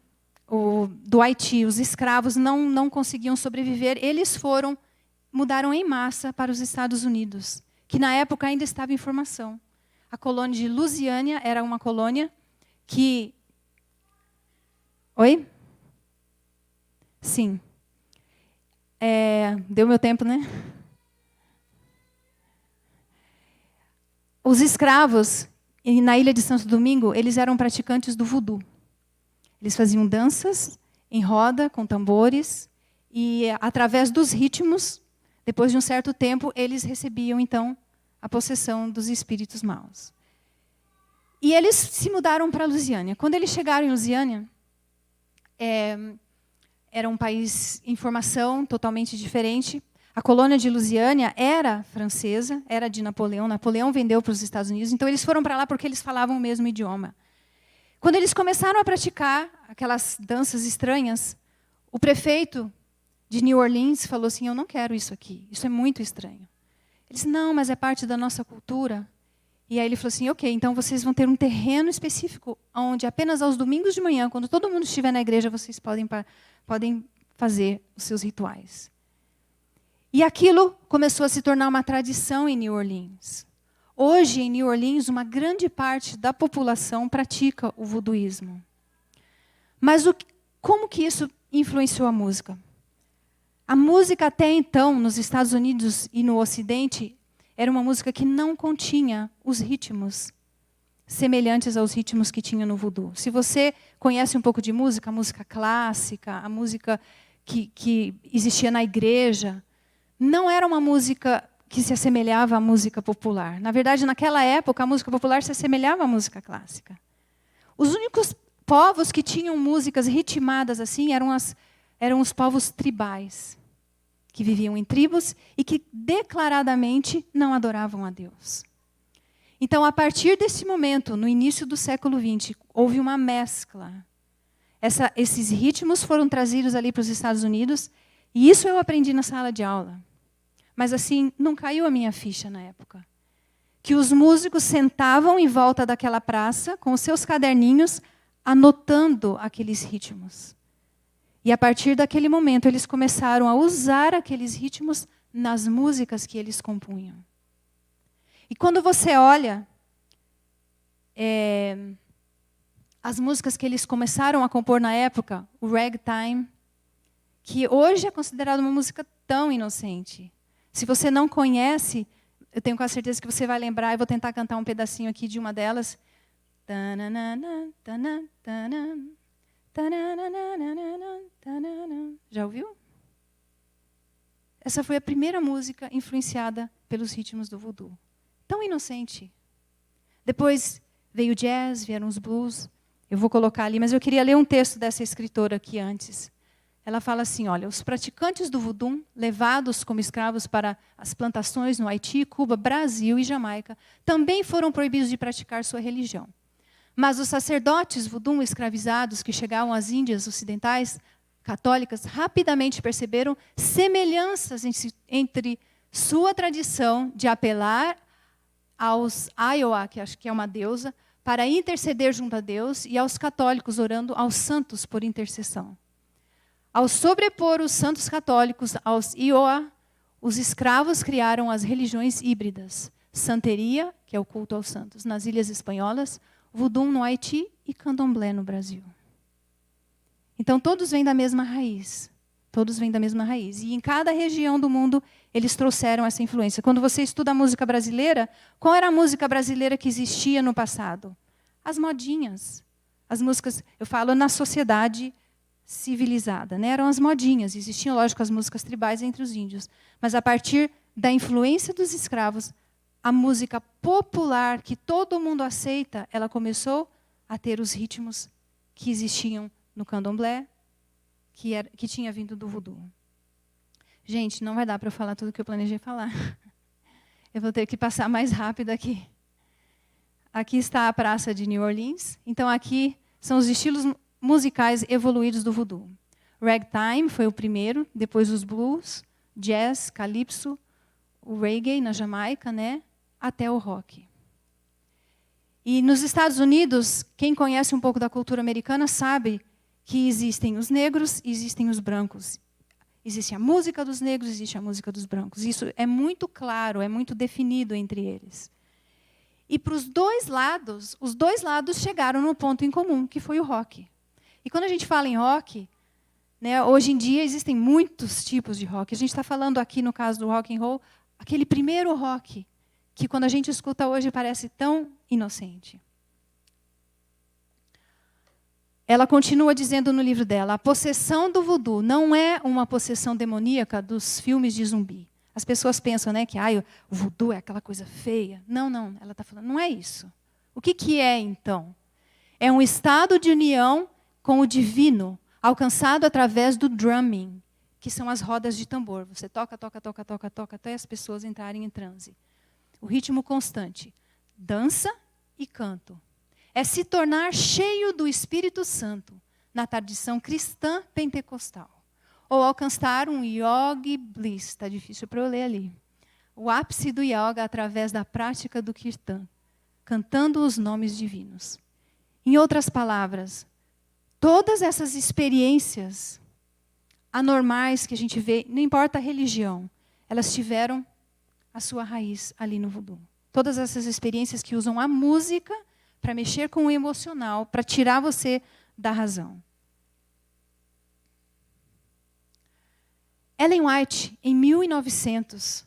Speaker 4: do Haiti, os escravos, não conseguiam sobreviver, eles mudaram em massa para os Estados Unidos, que na época ainda estava em formação. A colônia de Louisiana era uma colônia que... Oi? Sim. Deu meu tempo, né? Os escravos, na ilha de Santo Domingo, eles eram praticantes do voodoo. Eles faziam danças em roda, com tambores, e através dos ritmos, depois de um certo tempo, eles recebiam, então, a possessão dos espíritos maus. E eles se mudaram para Louisiana. Quando eles chegaram em Louisiana, era um país em formação totalmente diferente. A colônia de Louisiana era francesa, era de Napoleão. Napoleão vendeu para os Estados Unidos, então eles foram para lá porque eles falavam o mesmo idioma. Quando eles começaram a praticar aquelas danças estranhas, o prefeito de New Orleans falou assim: eu não quero isso aqui, isso é muito estranho. Eles, não, mas é parte da nossa cultura. E aí ele falou assim: ok, então vocês vão ter um terreno específico, onde apenas aos domingos de manhã, quando todo mundo estiver na igreja, vocês podem fazer os seus rituais. E aquilo começou a se tornar uma tradição em New Orleans. Hoje, em New Orleans, uma grande parte da população pratica o voodooísmo. Mas como que isso influenciou a música? A música até então, nos Estados Unidos e no Ocidente, era uma música que não continha os ritmos semelhantes aos ritmos que tinha no voodoo. Se você conhece um pouco de música, a música clássica, a música que existia na igreja, não era uma música que se assemelhava à música popular. Na verdade, naquela época, a música popular se assemelhava à música clássica. Os únicos povos que tinham músicas ritmadas assim eram os povos tribais, que viviam em tribos e que declaradamente não adoravam a Deus. Então, a partir desse momento, no início do século XX, houve uma mescla. Esses ritmos foram trazidos ali para os Estados Unidos, e isso eu aprendi na sala de aula. Mas assim, não caiu a minha ficha na época. Que os músicos sentavam em volta daquela praça, com os seus caderninhos, anotando aqueles ritmos. E a partir daquele momento, eles começaram a usar aqueles ritmos nas músicas que eles compunham. E quando você olha as músicas que eles começaram a compor na época, o ragtime, que hoje é considerado uma música tão inocente. Se você não conhece, eu tenho quase certeza que você vai lembrar, eu vou tentar cantar um pedacinho aqui de uma delas. Já ouviu? Essa foi a primeira música influenciada pelos ritmos do voodoo. Tão inocente. Depois veio o jazz, vieram os blues. Eu vou colocar ali, mas eu queria ler um texto dessa escritora aqui antes. Ela fala assim, olha, os praticantes do voodoo, levados como escravos para as plantações no Haiti, Cuba, Brasil e Jamaica, também foram proibidos de praticar sua religião. Mas os sacerdotes voodoo escravizados que chegavam às Índias ocidentais, católicas, rapidamente perceberam semelhanças entre sua tradição de apelar aos Iowa, que acho que é uma deusa, para interceder junto a Deus, e aos católicos orando aos santos por intercessão. Ao sobrepor os santos católicos aos Iowa, os escravos criaram as religiões híbridas. Santeria, que é o culto aos santos, nas Ilhas Espanholas, voodoo no Haiti e candomblé no Brasil. Então, todos vêm da mesma raiz. Todos vêm da mesma raiz. E em cada região do mundo, eles trouxeram essa influência. Quando você estuda a música brasileira, qual era a música brasileira que existia no passado? As modinhas. As músicas, eu falo na sociedade civilizada, né? Eram as modinhas. Existiam, lógico, as músicas tribais entre os índios. Mas a partir da influência dos escravos, a música popular, que todo mundo aceita, ela começou a ter os ritmos que existiam no candomblé, que tinha vindo do voodoo. Gente, não vai dar para eu falar tudo o que eu planejei falar. Eu vou ter que passar mais rápido aqui. Aqui está a praça de New Orleans. Então, aqui são os estilos musicais evoluídos do voodoo. Ragtime foi o primeiro, depois os blues, jazz, calypso, o reggae na Jamaica, né? Até o rock. E nos Estados Unidos, quem conhece um pouco da cultura americana sabe que existem os negros e existem os brancos. Existe a música dos negros, existe a música dos brancos. Isso é muito claro, é muito definido entre eles. E para os dois lados chegaram no ponto em comum, que foi o rock. E quando a gente fala em rock, né, hoje em dia existem muitos tipos de rock. A gente está falando aqui, no caso do rock and roll, aquele primeiro rock, que quando a gente escuta hoje parece tão inocente. Ela continua dizendo no livro dela, a possessão do voodoo não é uma possessão demoníaca dos filmes de zumbi. As pessoas pensam, né, que o voodoo é aquela coisa feia. Não, ela está falando, não é isso. O que é, então? É um estado de união com o divino, alcançado através do drumming, que são as rodas de tambor. Você toca, até as pessoas entrarem em transe. O ritmo constante. Dança e canto. É se tornar cheio do Espírito Santo, na tradição cristã pentecostal. Ou alcançar um yogi bliss, está difícil para eu ler ali. O ápice do yoga através da prática do kirtan, cantando os nomes divinos. Em outras palavras, todas essas experiências anormais que a gente vê, não importa a religião, elas tiveram a sua raiz ali no voodoo. Todas essas experiências que usam a música para mexer com o emocional, para tirar você da razão. Ellen White, em 1900,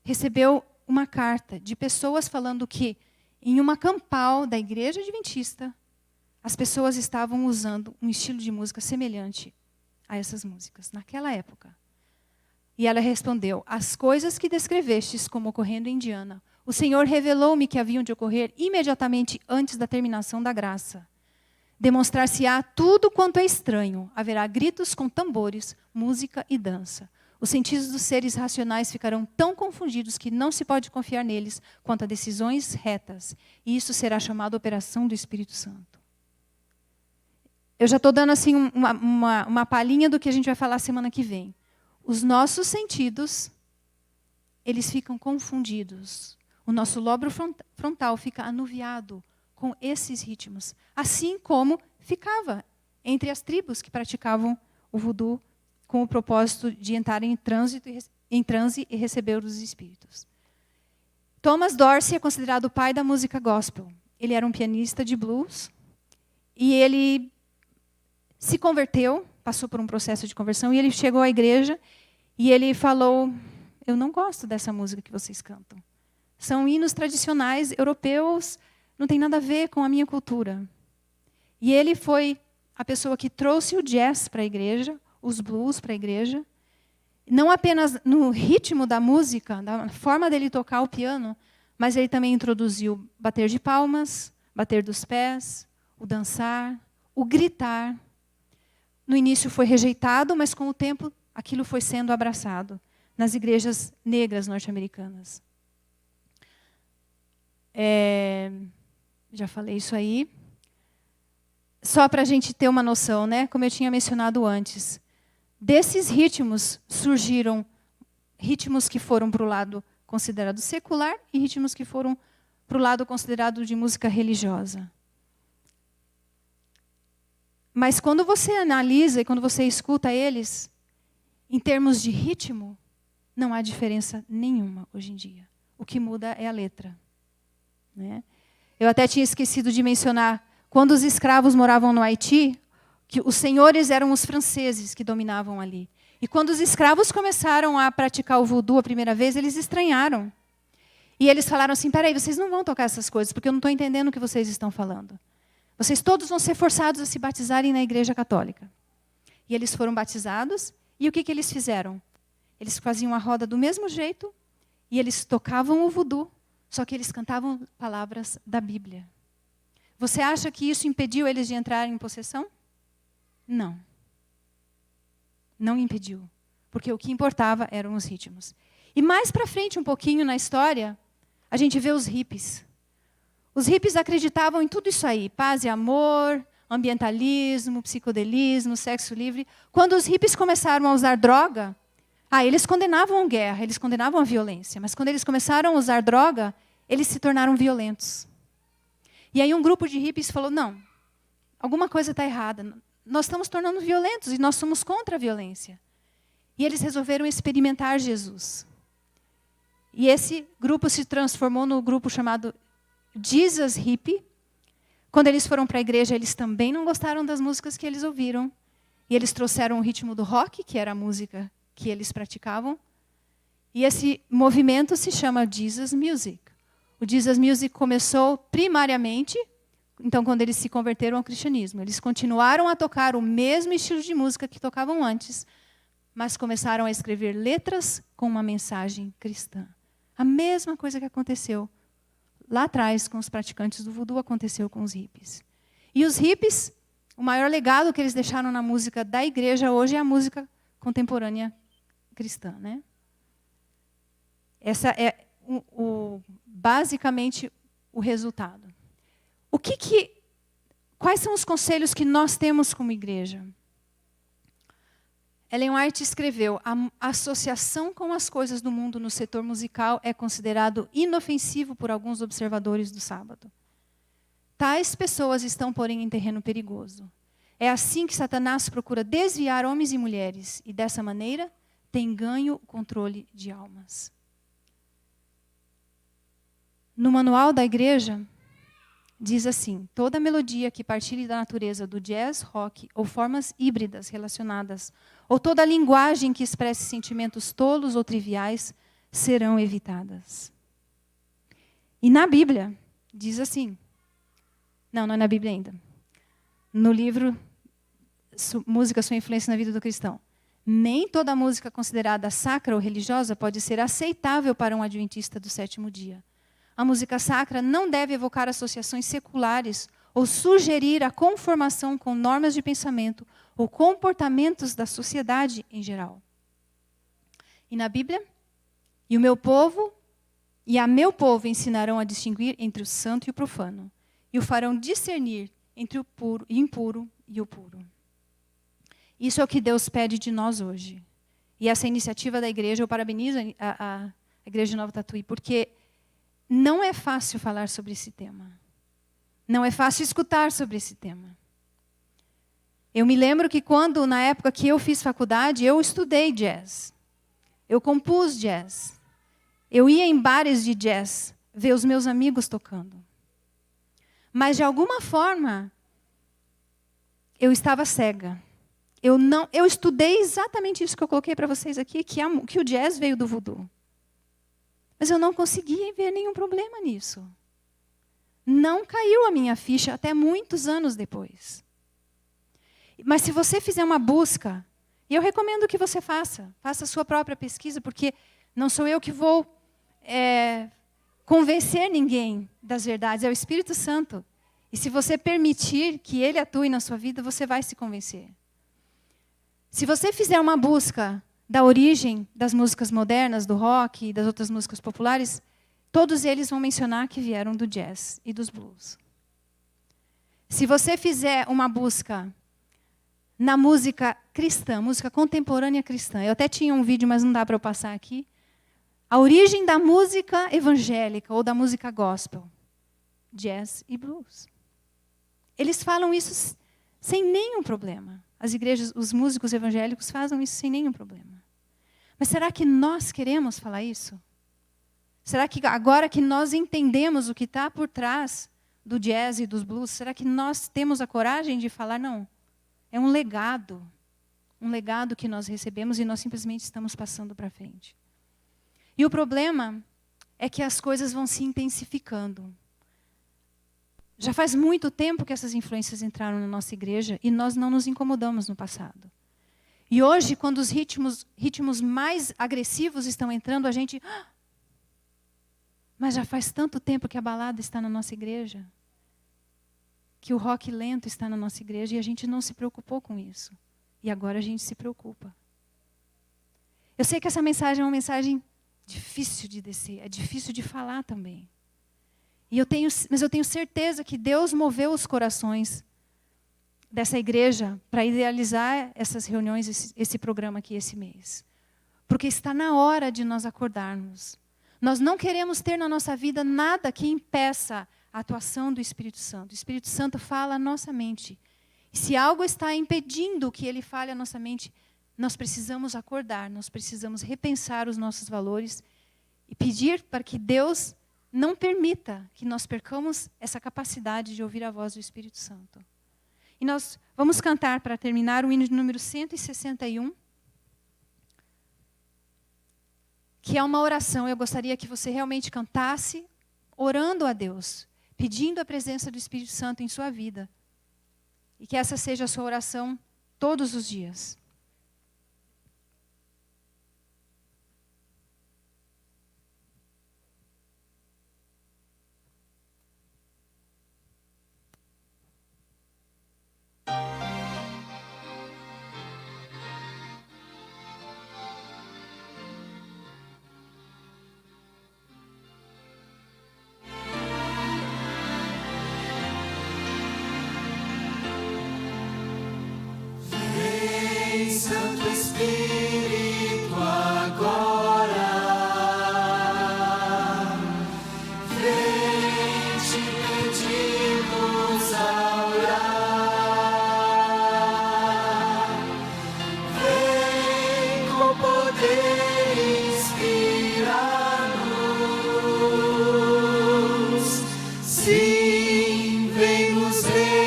Speaker 4: recebeu uma carta de pessoas falando que, em uma campal da Igreja Adventista, as pessoas estavam usando um estilo de música semelhante a essas músicas, naquela época. E ela respondeu, as coisas que descrevestes como ocorrendo em Indiana, o Senhor revelou-me que haviam de ocorrer imediatamente antes da terminação da graça. Demonstrar-se-á tudo quanto é estranho. Haverá gritos com tambores, música e dança. Os sentidos dos seres racionais ficarão tão confundidos que não se pode confiar neles quanto a decisões retas. E isso será chamado operação do Espírito Santo. Eu já estou dando assim uma palhinha do que a gente vai falar semana que vem. Os nossos sentidos, eles ficam confundidos. O nosso lobo frontal fica anuviado com esses ritmos. Assim como ficava entre as tribos que praticavam o voodoo com o propósito de entrar em transe e receber os espíritos. Thomas Dorsey é considerado o pai da música gospel. Ele era um pianista de blues e ele se converteu, passou por um processo de conversão e ele chegou à igreja e ele falou, eu não gosto dessa música que vocês cantam. São hinos tradicionais europeus, não tem nada a ver com a minha cultura. E ele foi a pessoa que trouxe o jazz para a igreja, os blues para a igreja, não apenas no ritmo da música, da forma dele tocar o piano, mas ele também introduziu bater de palmas, bater dos pés, o dançar, o gritar. No início foi rejeitado, mas com o tempo aquilo foi sendo abraçado nas igrejas negras norte-americanas. Já falei isso aí. Só para a gente ter uma noção, né? Como eu tinha mencionado antes. Desses ritmos surgiram ritmos que foram para o lado considerado secular e ritmos que foram para o lado considerado de música religiosa. Mas quando você analisa e quando você escuta eles, em termos de ritmo, não há diferença nenhuma hoje em dia. O que muda é a letra. Né? Eu até tinha esquecido de mencionar, quando os escravos moravam no Haiti, que os senhores eram os franceses que dominavam ali. E quando os escravos começaram a praticar o voodoo a primeira vez, eles estranharam. E eles falaram assim, peraí, vocês não vão tocar essas coisas, porque eu não estou entendendo o que vocês estão falando. Vocês todos vão ser forçados a se batizarem na Igreja Católica. E eles foram batizados, e o que eles fizeram? Eles faziam a roda do mesmo jeito, e eles tocavam o voodoo, só que eles cantavam palavras da Bíblia. Você acha que isso impediu eles de entrar em possessão? Não. Não impediu. Porque o que importava eram os ritmos. E mais para frente, um pouquinho na história, a gente vê os hippies. Os hippies acreditavam em tudo isso aí, paz e amor, ambientalismo, psicodelismo, sexo livre. Quando os hippies começaram a usar droga, eles condenavam a guerra, eles condenavam a violência, mas quando eles começaram a usar droga, eles se tornaram violentos. E aí um grupo de hippies falou, não, alguma coisa está errada, nós estamos tornando violentos e nós somos contra a violência. E eles resolveram experimentar Jesus. E esse grupo se transformou no grupo chamado Jesus Hippie. Quando eles foram para a igreja, eles também não gostaram das músicas que eles ouviram. E eles trouxeram o ritmo do rock, que era a música que eles praticavam. E esse movimento se chama Jesus Music. O Jesus Music começou primariamente, então, quando eles se converteram ao cristianismo. Eles continuaram a tocar o mesmo estilo de música que tocavam antes, mas começaram a escrever letras com uma mensagem cristã. A mesma coisa que aconteceu lá atrás com os praticantes do voodoo aconteceu com os hippies. E os hippies, o maior legado que eles deixaram na música da igreja hoje é a música contemporânea cristã, né? Essa é basicamente o resultado. Quais são os conselhos que nós temos como igreja? Ellen White escreveu, a associação com as coisas do mundo no setor musical é considerado inofensivo por alguns observadores do sábado. Tais pessoas estão, porém, em terreno perigoso. É assim que Satanás procura desviar homens e mulheres, e dessa maneira tem ganho o controle de almas. No manual da igreja, diz assim, toda melodia que partilhe da natureza do jazz, rock ou formas híbridas relacionadas, ou toda linguagem que expresse sentimentos tolos ou triviais, serão evitadas. E na Bíblia, diz assim, não é na Bíblia ainda, no livro Música, Sua Influência na Vida do Cristão, nem toda música considerada sacra ou religiosa pode ser aceitável para um adventista do sétimo dia. A música sacra não deve evocar associações seculares ou sugerir a conformação com normas de pensamento ou comportamentos da sociedade em geral. E na Bíblia, e o meu povo e a meu povo ensinarão a distinguir entre o santo e o profano, e o farão discernir entre o puro e impuro e o puro. Isso é o que Deus pede de nós hoje. E essa iniciativa da igreja, eu parabenizo a Igreja de Nova Tatuí, porque não é fácil falar sobre esse tema. Não é fácil escutar sobre esse tema. Eu me lembro que quando, na época que eu fiz faculdade, eu estudei jazz. Eu compus jazz. Eu ia em bares de jazz, ver os meus amigos tocando. Mas, de alguma forma, eu estava cega. Eu estudei exatamente isso que eu coloquei para vocês aqui, que o jazz veio do voodoo. Mas eu não conseguia ver nenhum problema nisso. Não caiu a minha ficha até muitos anos depois. Mas se você fizer uma busca, e eu recomendo que você faça a sua própria pesquisa, porque não sou eu que vou convencer ninguém das verdades, é o Espírito Santo. E se você permitir que Ele atue na sua vida, você vai se convencer. Se você fizer uma busca da origem das músicas modernas, do rock e das outras músicas populares, todos eles vão mencionar que vieram do jazz e dos blues. Se você fizer uma busca na música cristã, música contemporânea cristã, eu até tinha um vídeo, mas não dá para eu passar aqui, a origem da música evangélica ou da música gospel, jazz e blues. Eles falam isso sem nenhum problema. As igrejas, os músicos evangélicos fazem isso sem nenhum problema. Mas será que nós queremos falar isso? Será que agora que nós entendemos o que está por trás do jazz e dos blues, será que nós temos a coragem de falar, não, é um legado que nós recebemos e nós simplesmente estamos passando para frente. E o problema é que as coisas vão se intensificando. Já faz muito tempo que essas influências entraram na nossa igreja e nós não nos incomodamos no passado. E hoje, quando os ritmos mais agressivos estão entrando, a gente... Mas já faz tanto tempo que a balada está na nossa igreja, que o rock lento está na nossa igreja e a gente não se preocupou com isso. E agora a gente se preocupa. Eu sei que essa mensagem é uma mensagem difícil de descer, é difícil de falar também. Mas eu tenho certeza que Deus moveu os corações dessa igreja para idealizar essas reuniões, esse programa aqui esse mês. Porque está na hora de nós acordarmos. Nós não queremos ter na nossa vida nada que impeça a atuação do Espírito Santo. O Espírito Santo fala à nossa mente. E se algo está impedindo que ele fale à nossa mente, nós precisamos acordar, nós precisamos repensar os nossos valores e pedir para que Deus não permita que nós percamos essa capacidade de ouvir a voz do Espírito Santo. E nós vamos cantar, para terminar, o hino de número 161, que é uma oração. Eu gostaria que você realmente cantasse, orando a Deus, pedindo a presença do Espírito Santo em sua vida. E que essa seja a sua oração todos os dias.
Speaker 1: Santo Espírito, agora vem te pedimos a orar, vem com poder inspirar-nos, sim, vem nos reavivar.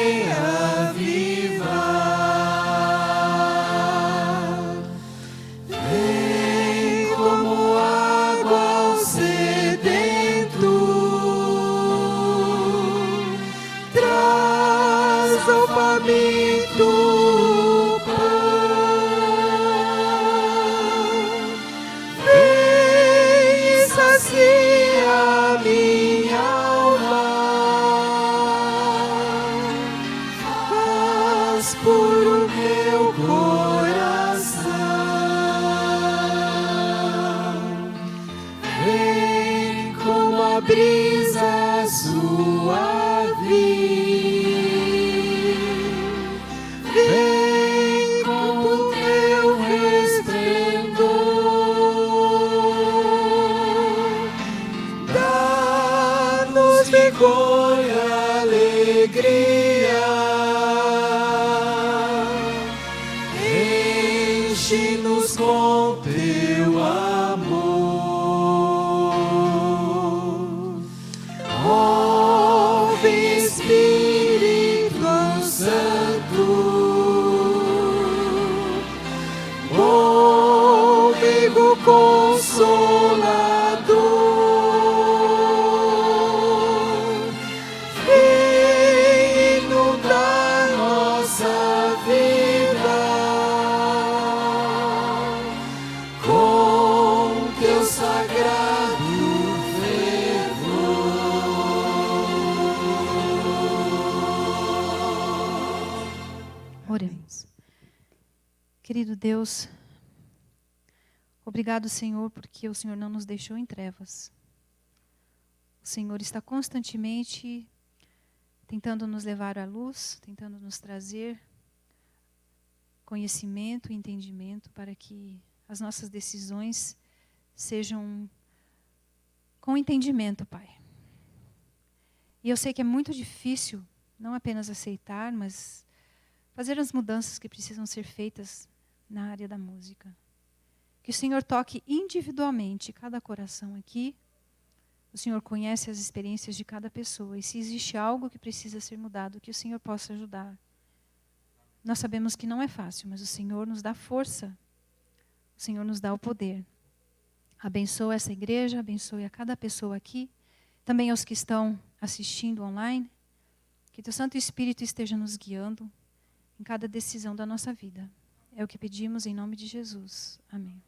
Speaker 1: Brisa suave, vem com o teu resplendor, dá-nos vigor e alegria, enche-nos com teu amor. Espírito Santo, bom amigo consolador, vem inundar nossa vida com teu sagrado
Speaker 4: Oremos. Querido Deus, obrigado, Senhor, porque o Senhor não nos deixou em trevas. O Senhor está constantemente tentando nos levar à luz, tentando nos trazer conhecimento e entendimento para que as nossas decisões sejam com entendimento, Pai. E eu sei que é muito difícil, não apenas aceitar, mas fazer as mudanças que precisam ser feitas na área da música. Que o Senhor toque individualmente cada coração aqui. O Senhor conhece as experiências de cada pessoa. E se existe algo que precisa ser mudado, que o Senhor possa ajudar. Nós sabemos que não é fácil, mas o Senhor nos dá força. O Senhor nos dá o poder. Abençoa essa igreja, abençoe a cada pessoa aqui. Também aos que estão assistindo online. Que teu Santo Espírito esteja nos guiando em cada decisão da nossa vida. É o que pedimos em nome de Jesus. Amém.